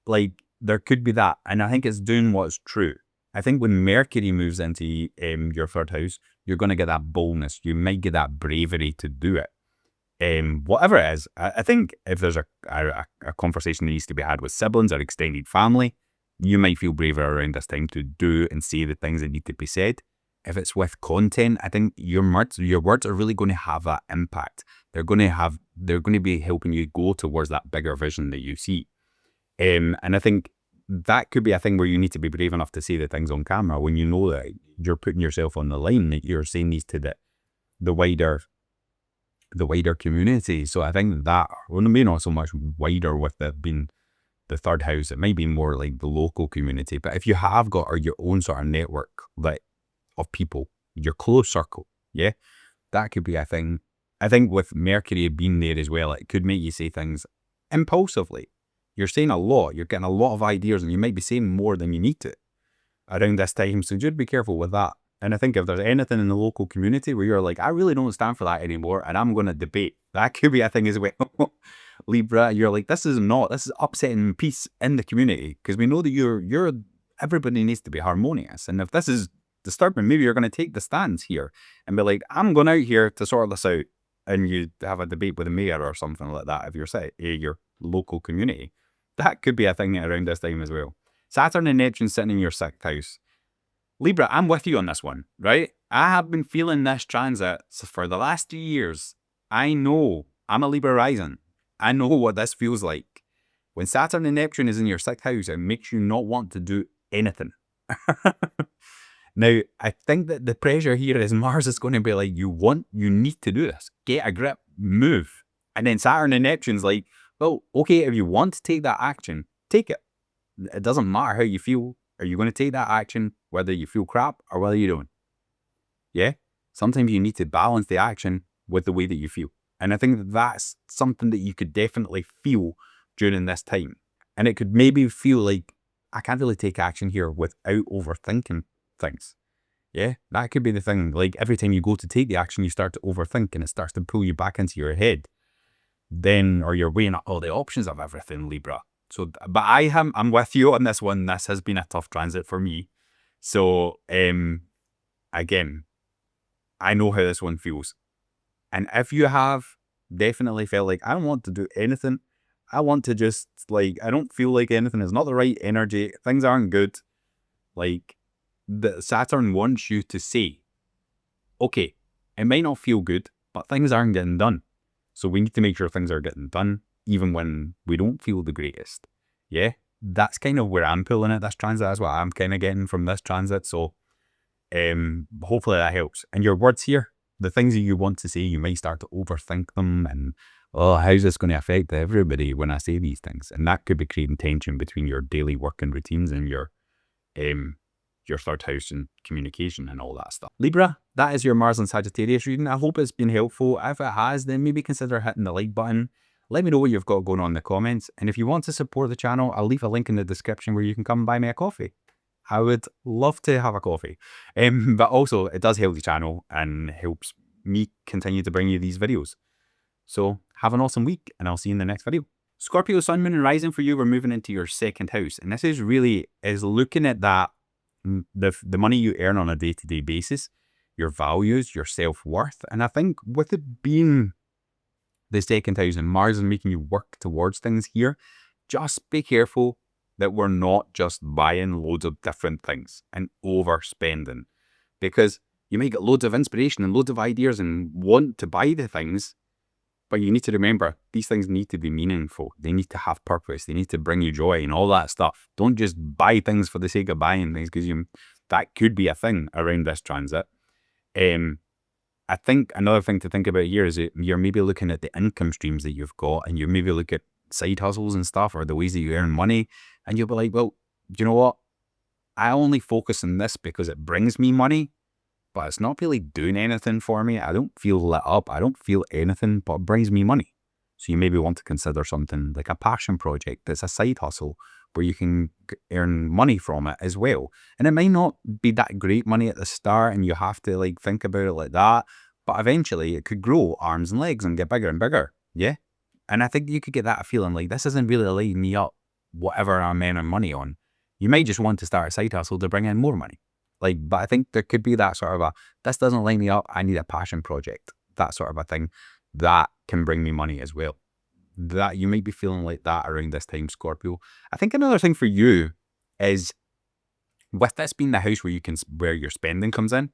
like, there could be that. And I think it's doing what's true. I think when Mercury moves into your 3rd house, you're going to get that boldness. You might get that bravery to do it. Whatever it is, I think if there's a conversation that needs to be had with siblings or extended family, you might feel braver around this time to do and say the things that need to be said. if it's with content, I think your words are really going to have that impact. They're going to be helping you go towards that bigger vision that you see. And I think that could be a thing where you need to be brave enough to say the things on camera when you know that you're putting yourself on the line, that you're saying these to the wider community. So I think that, well, maybe not so much wider with it being the third house, it might be more like the local community. But if you have got your own sort of network of people, your close circle, yeah, that could be a thing. I think with Mercury being there as well, it could make you say things impulsively. You're saying a lot, you're getting a lot of ideas, and you might be saying more than you need to around this time. So just be careful with that. And I think if there's anything in the local community where you're like, I really don't stand for that anymore, and I'm going to debate, that could be a thing as well. Libra, you're like, this is upsetting peace in the community, because we know that everybody needs to be harmonious. And if this is disturbing, maybe you're going to take the stands here and be like, I'm going out here to sort this out. And you have a debate with the mayor or something like that if you're your local community. That could be a thing around this time as well. Saturn and Neptune sitting in your 6th house. Libra, I'm with you on this one, right? I have been feeling this transit for the last 2 years. I know I'm a Libra rising. I know what this feels like. When Saturn and Neptune is in your 6th house, it makes you not want to do anything. Now, I think that the pressure here is Mars is going to be like, you need to do this. Get a grip, move. And then Saturn and Neptune's like, well, okay, if you want to take that action, take it. It doesn't matter how you feel. Are you going to take that action, whether you feel crap or whether you don't? Yeah? Sometimes you need to balance the action with the way that you feel. And I think that's something that you could definitely feel during this time. And it could maybe feel like, I can't really take action here without overthinking things. Yeah? That could be the thing. Like every time you go to take the action, you start to overthink and it starts to pull you back into your head. Then, or you're weighing up all the options of everything, Libra. So, but I'm with you on this one. This has been a tough transit for me. So, again, I know how this one feels. And if you have definitely felt like, I don't want to do anything, I want to just, like, I don't feel like anything is not the right energy, things aren't good, like, the Saturn wants you to say, okay, it might not feel good, but things aren't getting done. So we need to make sure things are getting done, even when we don't feel the greatest. Yeah, that's kind of where I'm pulling at this transit. That's what I'm kind of getting from this transit. So hopefully that helps. And your words here, the things that you want to say, you might start to overthink them. And, oh, how's this going to affect everybody when I say these things? And that could be creating tension between your daily working routines and your 3rd house and communication and all that stuff. Libra, that is your Mars and Sagittarius reading. I hope it's been helpful. If it has, then maybe consider hitting the like button. Let me know what you've got going on in the comments. And if you want to support the channel, I'll leave a link in the description where you can come buy me a coffee. I would love to have a coffee. But also, it does help the channel and helps me continue to bring you these videos. So have an awesome week, and I'll see you in the next video. Scorpio, Sun, Moon, and Rising for you, we're moving into your 2nd house. And this is looking at that, the money you earn on a day-to-day basis, your values, your self-worth. And I think with it being the 2nd house and Mars is making you work towards things here, just be careful that we're not just buying loads of different things and overspending, because you might get loads of inspiration and loads of ideas and want to buy the things, but you need to remember these things need to be meaningful. They need to have purpose. They need to bring you joy and all that stuff. Don't just buy things for the sake of buying things, because that could be a thing around this transit. I think another thing to think about here is that you're maybe looking at the income streams that you've got, and you maybe look at side hustles and stuff, or the ways that you earn money, and you'll be like, well, do you know what? I only focus on this because it brings me money, but it's not really doing anything for me. I don't feel lit up. I don't feel anything, but it brings me money. So you maybe want to consider something like a passion project that's a side hustle where you can earn money from it as well. And it might not be that great money at the start, and you have to like think about it like that, but eventually it could grow arms and legs and get bigger and bigger. Yeah. And I think you could get that feeling like this isn't really lighting me up, whatever I'm earning money on. You might just want to start a side hustle to bring in more money. Like, but I think there could be that sort of this doesn't light me up, I need a passion project, that sort of a thing that can bring me money as well. That you might be feeling like that around this time, Scorpio. I think another thing for you is, with this being the house where your spending comes in,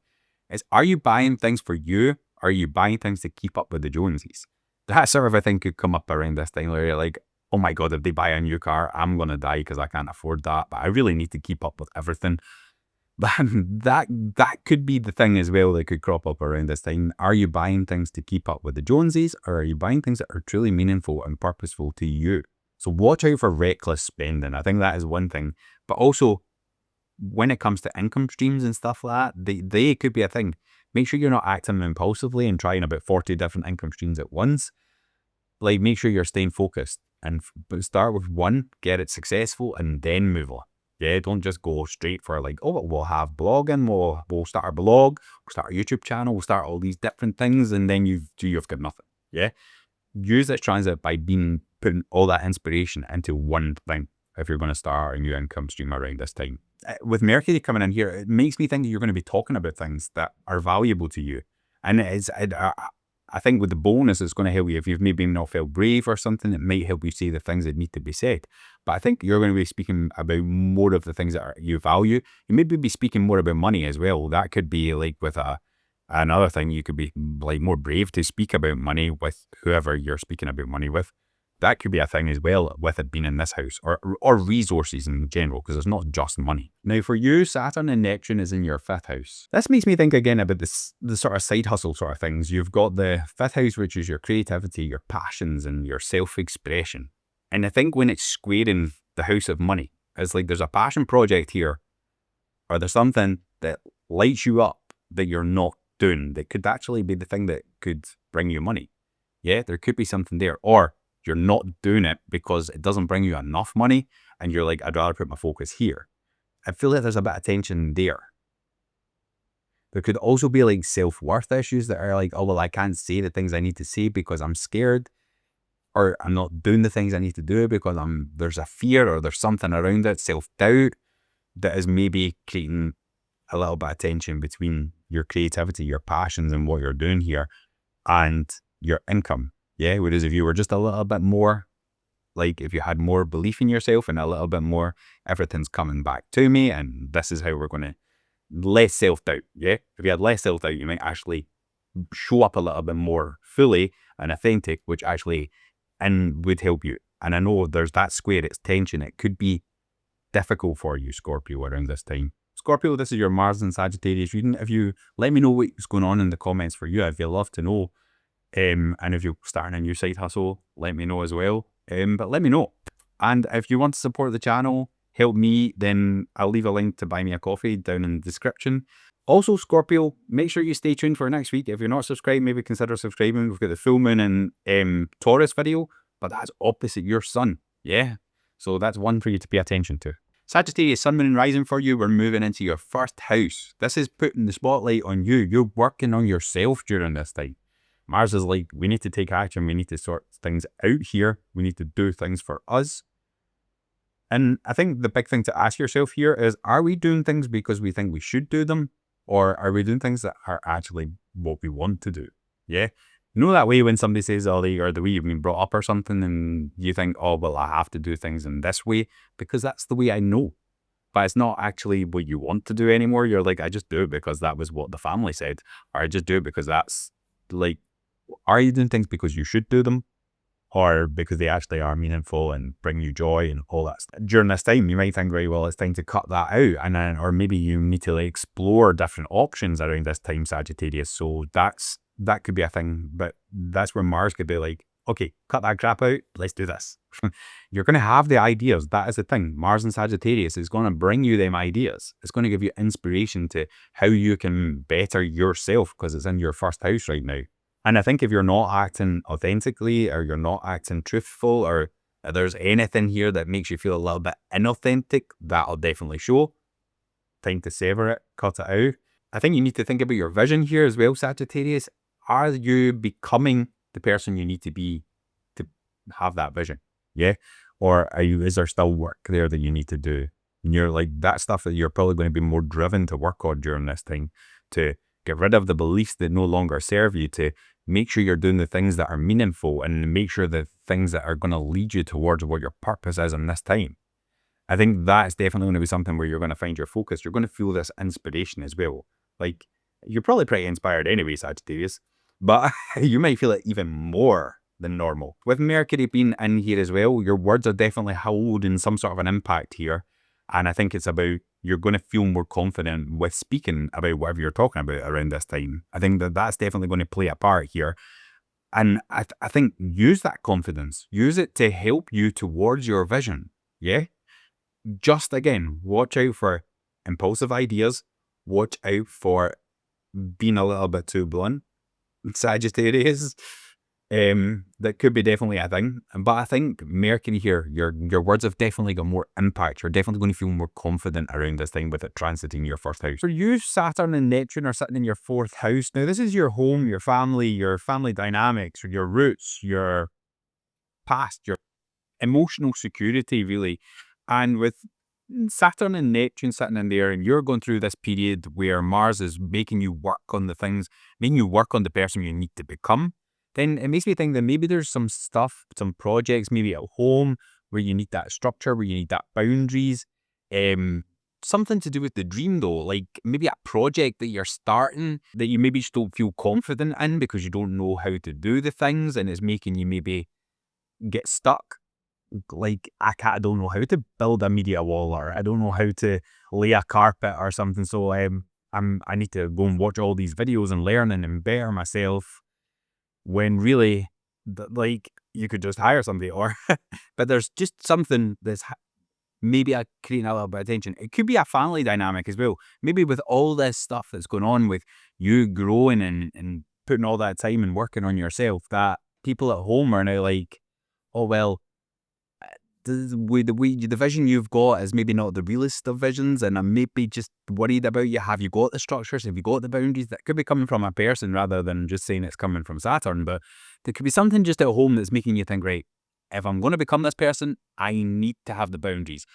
It's, are you buying things for you? Or are you buying things to keep up with the Joneses? That sort of a thing could come up around this time where you're like, oh my God, if they buy a new car, I'm going to die because I can't afford that. But I really need to keep up with everything. That could be the thing as well that could crop up around this time. Are you buying things to keep up with the Joneses, or are you buying things that are truly meaningful and purposeful to you? So watch out for reckless spending. I think that is one thing. But also, when it comes to income streams and stuff like that, they could be a thing. Make sure you're not acting impulsively and trying about 40 different income streams at once. Like, make sure you're staying focused and start with one, get it successful, and then move on. Yeah, don't just go straight for like, oh, we'll have blogging, we'll start our blog, we'll start our YouTube channel, we'll start all these different things, and then you've got nothing. Yeah, use this transit by putting all that inspiration into one thing if you're going to start a new income stream around this time. With Mercury coming in here, it makes me think that you're going to be talking about things that are valuable to you, and I think with the bonus, it's going to help you. If you've maybe not felt brave or something, it might help you say the things that need to be said. But I think you're going to be speaking about more of the things that you value. You maybe be speaking more about money as well. That could be like with another thing. You could be like more brave to speak about money with whoever you're speaking about money with. That could be a thing as well with it being in this house, or resources in general, because it's not just money. Now for you, Saturn and Neptune is in your 5th house. This makes me think again about the sort of side hustle sort of things. You've got the 5th house, which is your creativity, your passions, and your self-expression. And I think when it's squaring the house of money, it's like there's a passion project here, or there's something that lights you up that you're not doing that could actually be the thing that could bring you money. Yeah, there could be something there. Or you're not doing it because it doesn't bring you enough money, and you're like, I'd rather put my focus here. I feel like there's a bit of tension there. There could also be like self-worth issues that are like, oh, well, I can't say the things I need to say because I'm scared, or I'm not doing the things I need to do because there's a fear, or there's something around it, self-doubt, that is maybe creating a little bit of tension between your creativity, your passions, and what you're doing here, and your income. Yeah, whereas if you were just a little bit more, like if you had more belief in yourself and a little bit more, everything's coming back to me and this is how we're going to, less self-doubt. Yeah, if you had less self-doubt, you might actually show up a little bit more fully and authentic, which actually would help you. And I know there's that square, it's tension. It could be difficult for you, Scorpio, around this time. Scorpio, this is your Mars and Sagittarius reading. If you let me know what's going on in the comments for you, I'd love to know. And if you're starting a new side hustle, let me know as well. But let me know. And if you want to support the channel, help me, then I'll leave a link to buy me a coffee down in the description. Also, Scorpio, make sure you stay tuned for next week. If you're not subscribed, maybe consider subscribing. We've got the full moon and Taurus video, but that's opposite your sun. Yeah. So that's one for you to pay attention to. Sagittarius, sun, moon, and rising for you. We're moving into your 1st house. This is putting the spotlight on you. You're working on yourself during this time. Mars is like, we need to take action. We need to sort things out here. We need to do things for us. And I think the big thing to ask yourself here is, are we doing things because we think we should do them? Or are we doing things that are actually what we want to do? Yeah. You know that way when somebody says, oh, or the way you've been brought up or something, and you think, oh, well, I have to do things in this way because that's the way I know. But it's not actually what you want to do anymore. You're like, I just do it because that was what the family said. Or I just do it because that's like, are you doing things because you should do them, or because they actually are meaningful and bring you joy and all that stuff? During this time, you might think, very well, it's time to cut that out, and then, or maybe you need to like explore different options around this time, Sagittarius. So that could be a thing, but that's where Mars could be like, okay, cut that crap out, let's do this. You're going to have the ideas. That is the thing. Mars and Sagittarius is going to bring you them ideas. It's going to give you inspiration to how you can better yourself, because it's in your 1st house right now. And I think if you're not acting authentically, or you're not acting truthful, or there's anything here that makes you feel a little bit inauthentic, that'll definitely show. Time to sever it, cut it out. I think you need to think about your vision here as well, Sagittarius. Are you becoming the person you need to be to have that vision? Yeah? Or is there still work there that you need to do? And you're like, that stuff that you're probably going to be more driven to work on during this time, to get rid of the beliefs that no longer serve you, to make sure you're doing the things that are meaningful, and make sure the things that are going to lead you towards what your purpose is in this time. I think that's definitely going to be something where you're going to find your focus. You're going to feel this inspiration as well. Like, You're probably pretty inspired anyway, Sagittarius, but you might feel it even more than normal. With Mercury being in here as well, your words are definitely holding some sort of an impact here. And I think it's about, you're going to feel more confident with speaking about whatever you're talking about around this time. I think that that's definitely going to play a part here. And I think use that confidence, use it to help you towards your vision. Yeah. Just again, watch out for impulsive ideas, watch out for being a little bit too blunt, Sagittarius. That could be definitely a thing. But I think Mercury here, your words have definitely got more impact. You're definitely going to feel more confident around this time with it transiting your first house. For you, Saturn and Neptune are sitting in your fourth house. Now, this is your home, your family dynamics, your roots, your past, your emotional security, really. And with Saturn and Neptune sitting in there, and you're going through this period where Mars is making you work on the things, making you work on the person you need to become, then it makes me think that maybe there's some stuff, some projects, maybe at home, where you need that structure, where you need that boundaries. Something to do with the dream though, like maybe a project that you're starting that you maybe just don't feel confident in because you don't know how to do the things, and it's making you maybe get stuck. Like, I don't know how to build a media wall, or I don't know how to lay a carpet or something. So I need to go and watch all these videos and learn and better myself. When really, like, you could just hire somebody, or but there's just something that's maybe creating a little bit of tension. It could be a family dynamic as well. Maybe with all this stuff that's going on with you growing and putting all that time and working on yourself, that people at home are now like, oh well, the vision you've got is maybe not the realest of visions, and I'm maybe just worried about you. Have you got the structures? Have you got the boundaries? That could be coming from a person rather than just saying it's coming from Saturn, but there could be something just at home that's making you think, right, if I'm going to become this person, I need to have the boundaries.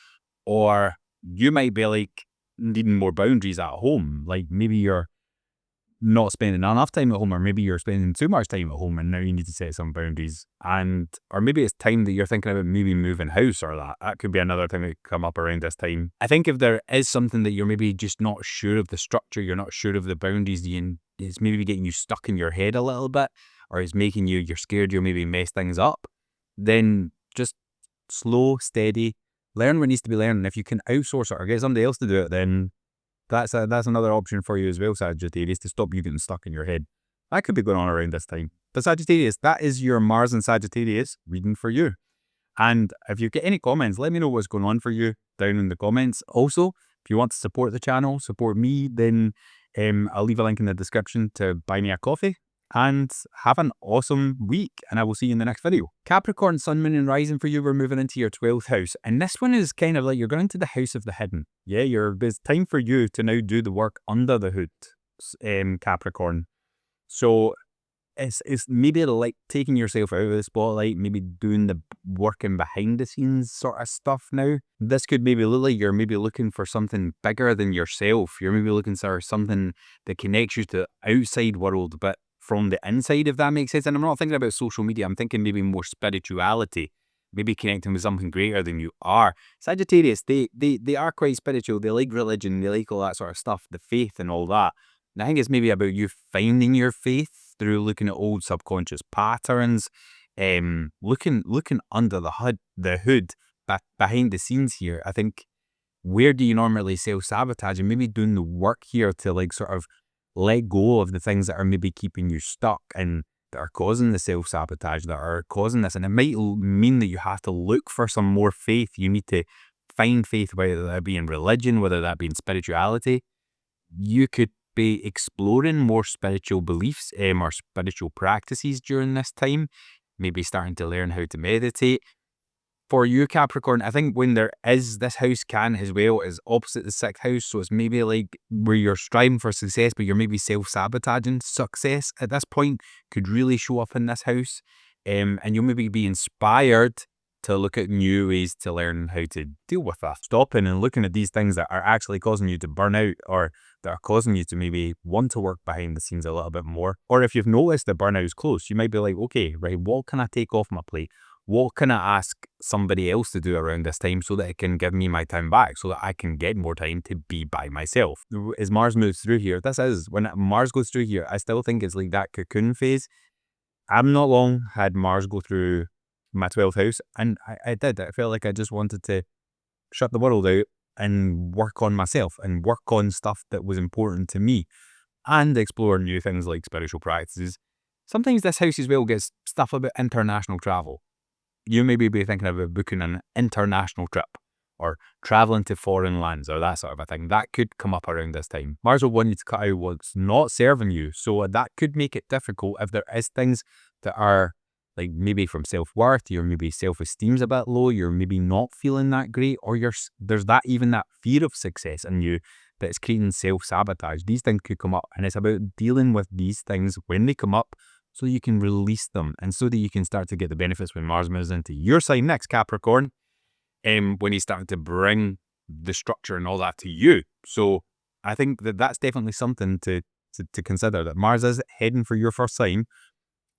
Or you might be like needing more boundaries at home. Like maybe you're not spending enough time at home, or maybe you're spending too much time at home and now you need to set some boundaries. Or maybe it's time that you're thinking about maybe moving house, or that could be another thing that could come up around this time. I think if there is something that you're maybe just not sure of the structure, you're not sure of the boundaries, it's maybe getting you stuck in your head a little bit, or it's making you're scared you'll maybe mess things up, then just slow, steady, learn what needs to be learned. And if you can outsource it or get somebody else to do it, then that's another option for you as well, Sagittarius, to stop you getting stuck in your head. That could be going on around this time. But Sagittarius, that is your Mars and Sagittarius reading for you. And if you get any comments, let me know what's going on for you down in the comments. Also, if you want to support the channel, support me, then I'll leave a link in the description to buy me a coffee. And have an awesome week, and I will see you in the next video. Capricorn, Sun, Moon, and Rising for you, we're moving into your 12th house. And this one is kind of like you're going into the house of the hidden. Yeah, it's time for you to now do the work under the hood, Capricorn. So it's maybe like taking yourself out of the spotlight, maybe doing the working behind the scenes sort of stuff now. This could maybe look like you're maybe looking for something bigger than yourself. You're maybe looking for something that connects you to the outside world, but from the inside, if that makes sense. And I'm not thinking about social media, I'm thinking maybe more spirituality, maybe connecting with something greater than you are. Sagittarius, they are quite spiritual, they like religion, they like all that sort of stuff, the faith and all that. And I think it's maybe about you finding your faith through looking at old subconscious patterns, looking under the hood, behind the scenes here. I think, where do you normally self-sabotage, and maybe doing the work here to like sort of let go of the things that are maybe keeping you stuck and that are causing the self-sabotage, that are causing this. And it might mean that you have to look for some more faith. You need to find faith, whether that be in religion, whether that be in spirituality. You could be exploring more spiritual beliefs or spiritual practices during this time, maybe starting to learn how to meditate. For you, Capricorn, I think when there is, this house can as well is opposite the 6th house, so it's maybe like where you're striving for success, but you're maybe self-sabotaging success at this point, could really show up in this house. And you'll maybe be inspired to look at new ways to learn how to deal with that. Stopping and looking at these things that are actually causing you to burn out, or that are causing you to maybe want to work behind the scenes a little bit more. Or if you've noticed that burnout is close, you might be like, okay, right, what can I take off my plate? What can I ask somebody else to do around this time so that it can give me my time back, so that I can get more time to be by myself? As Mars moves through here, when Mars goes through here, I still think it's like that cocoon phase. I've not long had Mars go through my 12th house, and I did. I felt like I just wanted to shut the world out and work on myself and work on stuff that was important to me and explore new things like spiritual practices. Sometimes this house as well gets stuff about international travel. You maybe be thinking about booking an international trip or traveling to foreign lands or that sort of a thing. That could come up around this time. Mars will want you to cut out what's not serving you. So that could make it difficult if there is things that are like maybe from self-worth, your maybe self-esteem's a bit low, you're maybe not feeling that great, or there's even that fear of success in you that is creating self-sabotage. These things could come up, and it's about dealing with these things when they come up so you can release them and so that you can start to get the benefits when Mars moves into your sign next, Capricorn, when he's starting to bring the structure and all that to you. So I think that that's definitely something to consider, that Mars is heading for your first sign,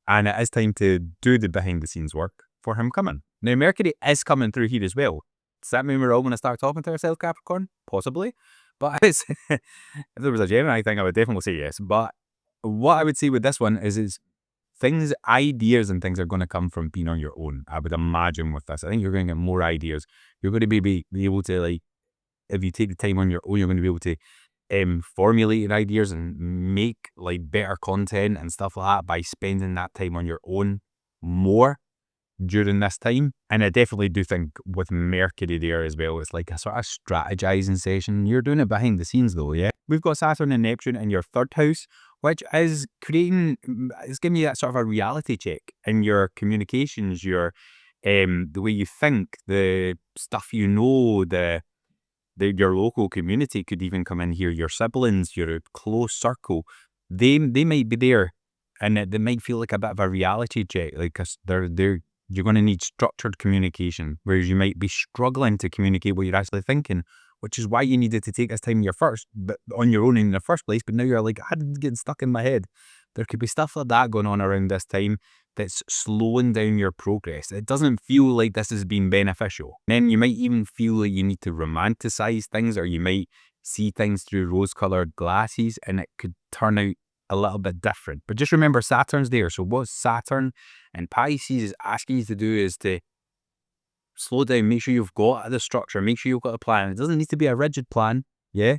and it is time to do the behind the scenes work for him coming. Now, Mercury is coming through here as well. Does that mean we're all going to start talking to ourselves, Capricorn? Possibly. But if there was a Gemini thing, I would definitely say yes. But what I would say with this one is ideas and things are going to come from being on your own. I would imagine with this. I think you're going to get more ideas. You're going to be able to, like, if you take the time on your own, you're going to be able to formulate your ideas and make like better content and stuff like that by spending that time on your own more during this time. And I definitely do think with Mercury there as well, it's like a sort of strategizing session. You're doing it behind the scenes though, yeah? We've got Saturn and Neptune in your third house, which is it's giving you that sort of a reality check in your communications, your the way you think, the stuff you know, your local community could even come in here, your siblings, your close circle, they might be there, and they might feel like a bit of a reality check, like, 'cause you're going to need structured communication, whereas you might be struggling to communicate what you're actually thinking, which is why you needed to take this time on your own in the first place. But now you're like, I'm getting stuck in my head. There could be stuff like that going on around this time that's slowing down your progress. It doesn't feel like this has been beneficial. Then you might even feel like you need to romanticize things, or you might see things through rose-colored glasses, and it could turn out a little bit different. But just remember, Saturn's there. So what Saturn and Pisces is asking you to do is to slow down, make sure you've got the structure, make sure you've got a plan. It doesn't need to be a rigid plan, yeah?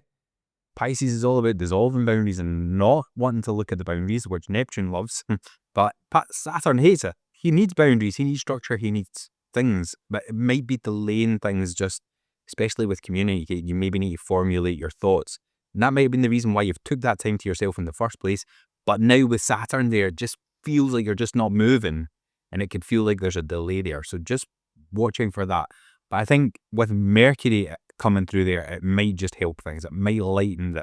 Pisces is all about dissolving boundaries and not wanting to look at the boundaries, which Neptune loves. But Saturn hates it. He needs boundaries, he needs structure, he needs things. But it might be delaying things, just especially with communicating. You maybe need to formulate your thoughts. And that might have been the reason why you've took that time to yourself in the first place. But now with Saturn there, it just feels like you're just not moving. And it could feel like there's a delay there. So just watching for that. But I think with Mercury coming through there, it might just help things. It might lighten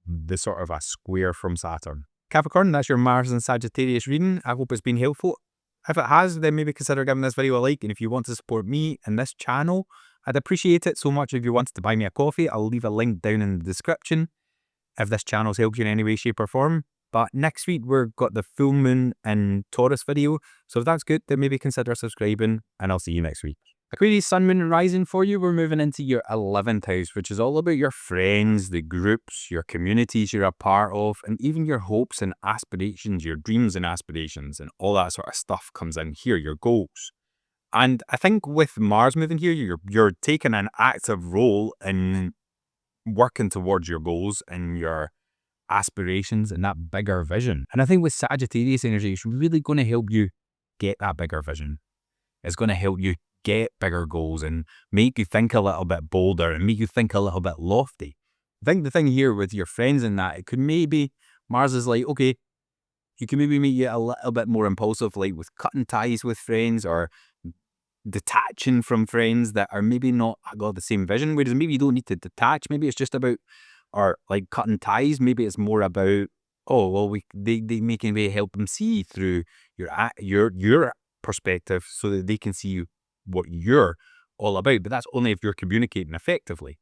the sort of a square from Saturn. Capricorn, that's your Mars and Sagittarius reading. I hope it's been helpful. If it has, then maybe consider giving this video a like. And if you want to support me and this channel, I'd appreciate it so much if you wanted to buy me a coffee. I'll leave a link down in the description if this channel's helped you in any way, shape or form. But next week, we've got the full moon and Taurus video. So if that's good, then maybe consider subscribing, and I'll see you next week. Aquarius, Sun, Moon, and Rising for you. We're moving into your 11th house, which is all about your friends, the groups, your communities you're a part of, and even your hopes and aspirations, your dreams and aspirations, and all that sort of stuff comes in here, your goals. And I think with Mars moving here, you're taking an active role in working towards your goals and your aspirations and that bigger vision. And I think with Sagittarius energy, it's really going to help you get that bigger vision. It's going to help you get bigger goals and make you think a little bit bolder and make you think a little bit lofty. I think the thing here with your friends and that, it could maybe, Mars is like, okay, you can maybe make you a little bit more impulsive, like with cutting ties with friends or detaching from friends that are maybe not got the same vision, whereas maybe you don't need to detach. Maybe it's just about, or like cutting ties, maybe it's more about, oh, well, they can maybe help them see through your perspective so that they can see what you're all about. But that's only if you're communicating effectively.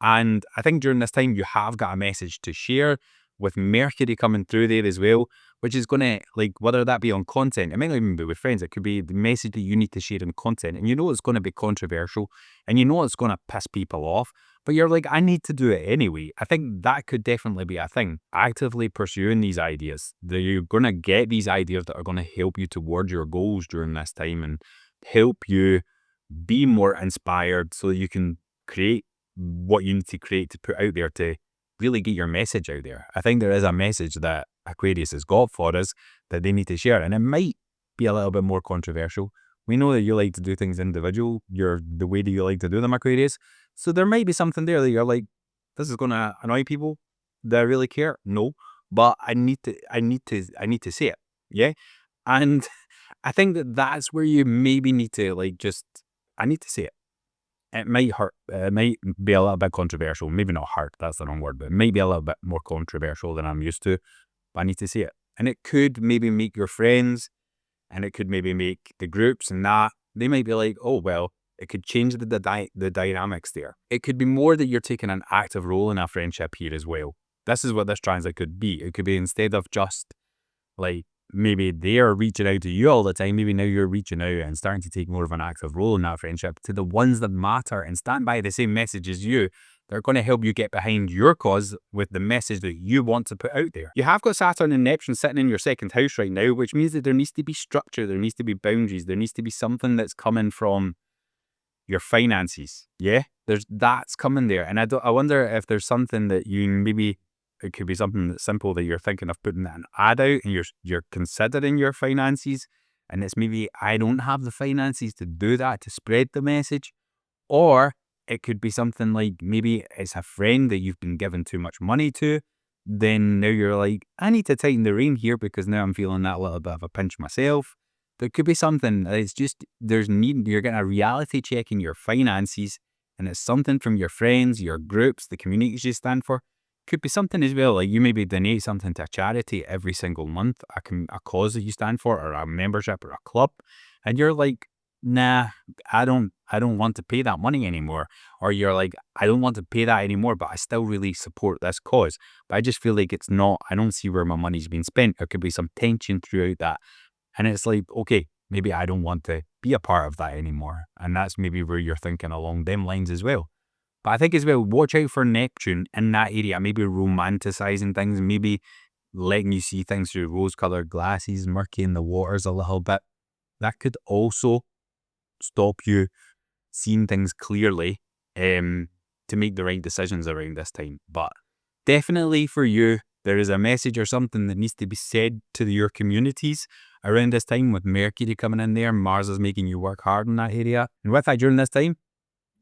And I think during this time, you have got a message to share with Mercury coming through there as well, which is going to, like, whether that be on content, it might not even be with friends, it could be the message that you need to share in content, and you know it's going to be controversial, and you know it's going to piss people off, but you're like, I need to do it anyway. I think that could definitely be a thing. Actively pursuing these ideas. You're going to get these ideas that are going to help you towards your goals during this time and help you be more inspired so you can create what you need to create to put out there to really get your message out there. I think there is a message that Aquarius has got for us that they need to share, and it might be a little bit more controversial. We know that you like to do things individual, the way that you like to do them, Aquarius. So there might be something there that you're like, this is gonna annoy people that I really care. No, but I need to say it. Yeah. And I think that that's where you maybe need to I need to say it. It might hurt. It might be a little bit controversial. Maybe not hurt, that's the wrong word, but it might be a little bit more controversial than I'm used to, but I need to see it. And it could maybe make your friends, and it could maybe make the groups and that. They might be like, oh, well, it could change the dynamics there. It could be more that you're taking an active role in a friendship here as well. This is what this transit could be. It could be, instead of just like, maybe they're reaching out to you all the time, maybe now you're reaching out and starting to take more of an active role in that friendship to the ones that matter and stand by the same message as you. They're going to help you get behind your cause with the message that you want to put out there. You have got Saturn and Neptune sitting in your second house right now, which means that there needs to be structure, there needs to be boundaries, there needs to be something that's coming from your finances. Yeah, that's coming there. And I wonder if there's something that you maybe, it could be something that's simple that you're thinking of putting an ad out and you're considering your finances, and it's maybe, I don't have the finances to do that, to spread the message. Or it could be something like, maybe it's a friend that you've been giving too much money to. Then now you're like, I need to tighten the rein here because now I'm feeling that little bit of a pinch myself. There could be something. It's just, you're getting a reality check in your finances, and it's something from your friends, your groups, the communities you stand for. Could be something as well, like you maybe donate something to a charity every single month, a cause that you stand for, or a membership or a club, and you're like, nah, I don't want to pay that money anymore. Or you're like, I don't want to pay that anymore, but I still really support this cause. But I just feel like it's not, I don't see where my money's being spent. There could be some tension throughout that. And it's like, okay, maybe I don't want to be a part of that anymore. And that's maybe where you're thinking along them lines as well. But I think as well, watch out for Neptune in that area, maybe romanticizing things, maybe letting you see things through rose-colored glasses, murkying the waters a little bit. That could also stop you seeing things clearly to make the right decisions around this time. But definitely for you, there is a message or something that needs to be said to your communities around this time, with Mercury coming in there. Mars is making you work hard in that area. And with that, during this time,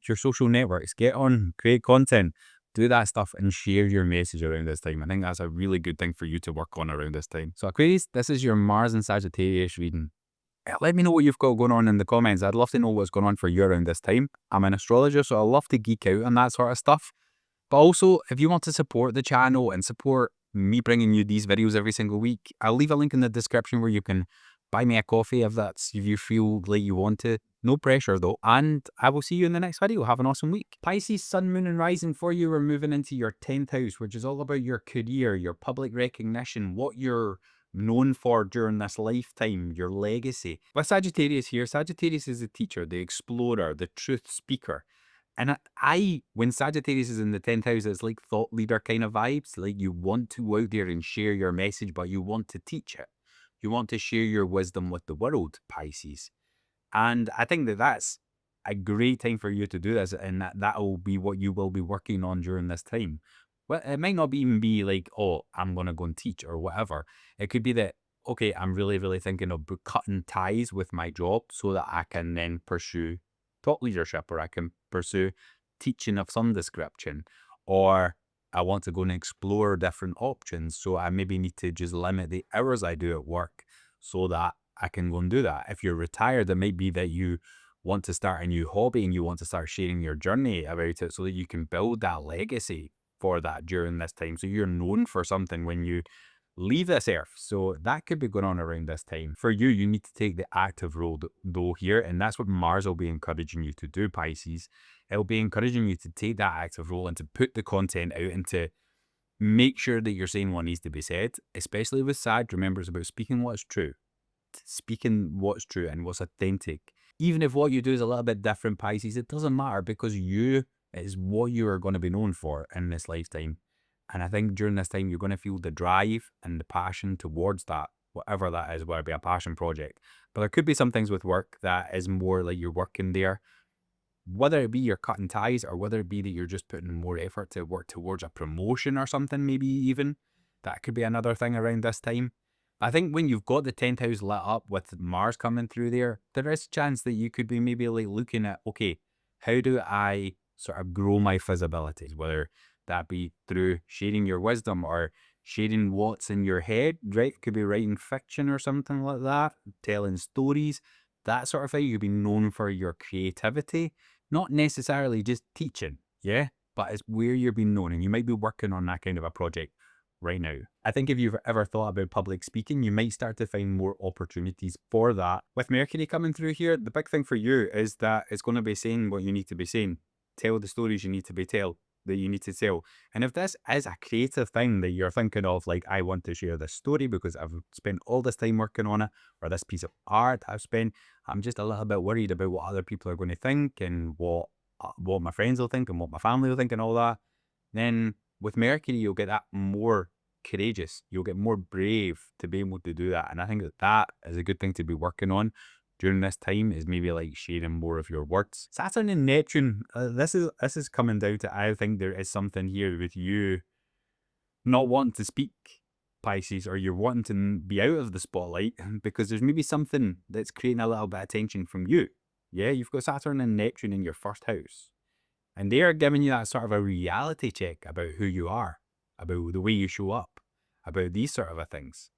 your social networks, get on, create content, do that stuff, and share your message around this time. I think that's a really good thing for you to work on around this time. So Aquarius, this is your Mars and Sagittarius reading. Let me know what you've got going on in the comments. I'd love to know what's going on for you around this time. I'm an astrologer, so I love to geek out on that sort of stuff. But also, if you want to support the channel and support me bringing you these videos every single week, I'll leave a link in the description where you can buy me a coffee if you feel like you want to. No pressure though. And I will see you in the next video. Have an awesome week. Pisces, Sun, Moon and Rising for you. We're moving into your 10th house, which is all about your career, your public recognition, what you're known for during this lifetime, your legacy. With Sagittarius here, Sagittarius is the teacher, the explorer, the truth speaker. And when Sagittarius is in the 10th house, it's like thought leader kind of vibes. Like, you want to go out there and share your message, but you want to teach it. You want to share your wisdom with the world, Pisces. And I think that that's a great time for you to do this, and that will be what you will be working on during this time. Well, it might not even be like, oh, I'm going to go and teach or whatever. It could be that, okay, I'm really, really thinking of cutting ties with my job so that I can then pursue thought leadership, or I can pursue teaching of some description, or I want to go and explore different options. So I maybe need to just limit the hours I do at work so that I can go and do that. If you're retired, it might be that you want to start a new hobby and you want to start sharing your journey about it so that you can build that legacy for that during this time. So you're known for something when you leave this earth. So that could be going on around this time. For you, you need to take the active role though here, and that's what Mars will be encouraging you to do, Pisces. It'll be encouraging you to take that active role and to put the content out and to Make sure that you're saying what needs to be said, especially with Sag. Remember, it's about speaking what's true. Speaking what's true and what's authentic. Even if what you do is a little bit different, Pisces, it doesn't matter, because you is what you are going to be known for in this lifetime. And I think during this time, you're going to feel the drive and the passion towards that, whatever that is, whether it be a passion project. But there could be some things with work that is more like you're working there, whether it be you're cutting ties or whether it be that you're just putting more effort to work towards a promotion or something, maybe even. That could be another thing around this time. I think when you've got the 10th house lit up with Mars coming through there is a chance that you could be maybe like looking at, okay, how do I sort of grow my visibility? Whether that be through sharing your wisdom or sharing what's in your head, right? It could be writing fiction or something like that, telling stories, that sort of thing. You'd be known for your creativity, not necessarily just teaching, yeah? But it's where you're being known, and you might be working on that kind of a project right now. I think if you've ever thought about public speaking, you might start to find more opportunities for that. With Mercury coming through here, the big thing for you is that it's going to be saying what you need to be saying. Tell the stories you need to tell. And if this is a creative thing that you're thinking of, like, I want to share this story because I've spent all this time working on it, or this piece of art I've spent, I'm just a little bit worried about what other people are going to think and what my friends will think and what my family will think and all that, then with Mercury, you'll get that more courageous. You'll get more brave to be able to do that. And I think that is a good thing to be working on during this time, is maybe like sharing more of your words. Saturn and Neptune, this is coming down to, I think there is something here with you not wanting to speak, Pisces, or you're wanting to be out of the spotlight because there's maybe something that's creating a little bit of tension from you. Yeah, you've got Saturn and Neptune in your first house. And they are giving you that sort of a reality check about who you are, about the way you show up, about these sort of things.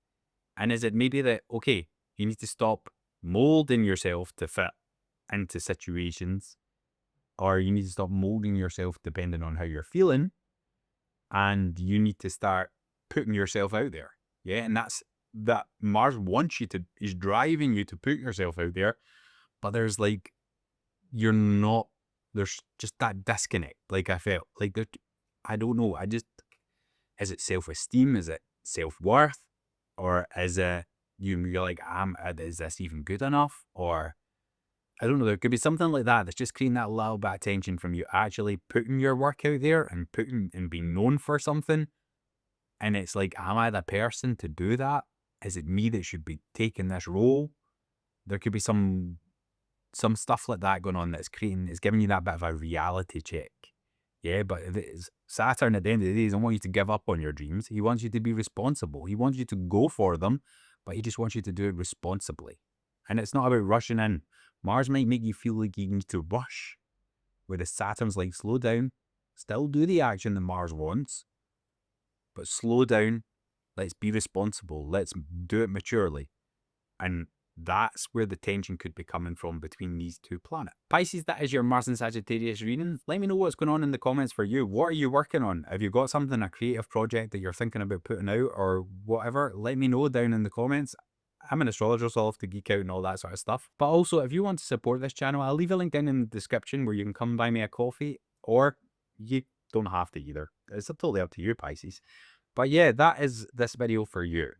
And is it maybe that, okay, you need to stop molding yourself to fit into situations, or you need to stop molding yourself depending on how you're feeling, and you need to start putting yourself out there. Yeah, and that's that Mars wants you to, is driving you to put yourself out there, but there's like, you're not, there's just that disconnect. Like I felt like there, I don't know. Is it self-esteem? Is it self-worth? Or is it you're like, is this even good enough? Or I don't know. There could be something like that that's just creating that little bit of tension from you actually putting your work out there and putting and being known for something. And it's like, am I the person to do that? Is it me that should be taking this role? There could be some stuff like that going on that's giving you that bit of a reality check. Yeah, but if it is Saturn, at the end of the day, he doesn't want you to give up on your dreams. He wants you to be responsible. He wants you to go for them, but he just wants you to do it responsibly. And it's not about rushing in. Mars might make you feel like you need to rush, whereas Saturn's like, slow down, still do the action that Mars wants, but slow down. Let's be responsible. Let's do it maturely. And that's where the tension could be coming from between these two planets. Pisces, that is your Mars and Sagittarius reading. Let me know what's going on in the comments for you. What are you working on? Have you got something, a creative project that you're thinking about putting out or whatever? Let me know down in the comments. I'm an astrologer, so I'll have to geek out and all that sort of stuff. But also, if you want to support this channel, I'll leave a link down in the description where you can come buy me a coffee, or you don't have to either. It's totally up to you, Pisces. But yeah, that is this video for you.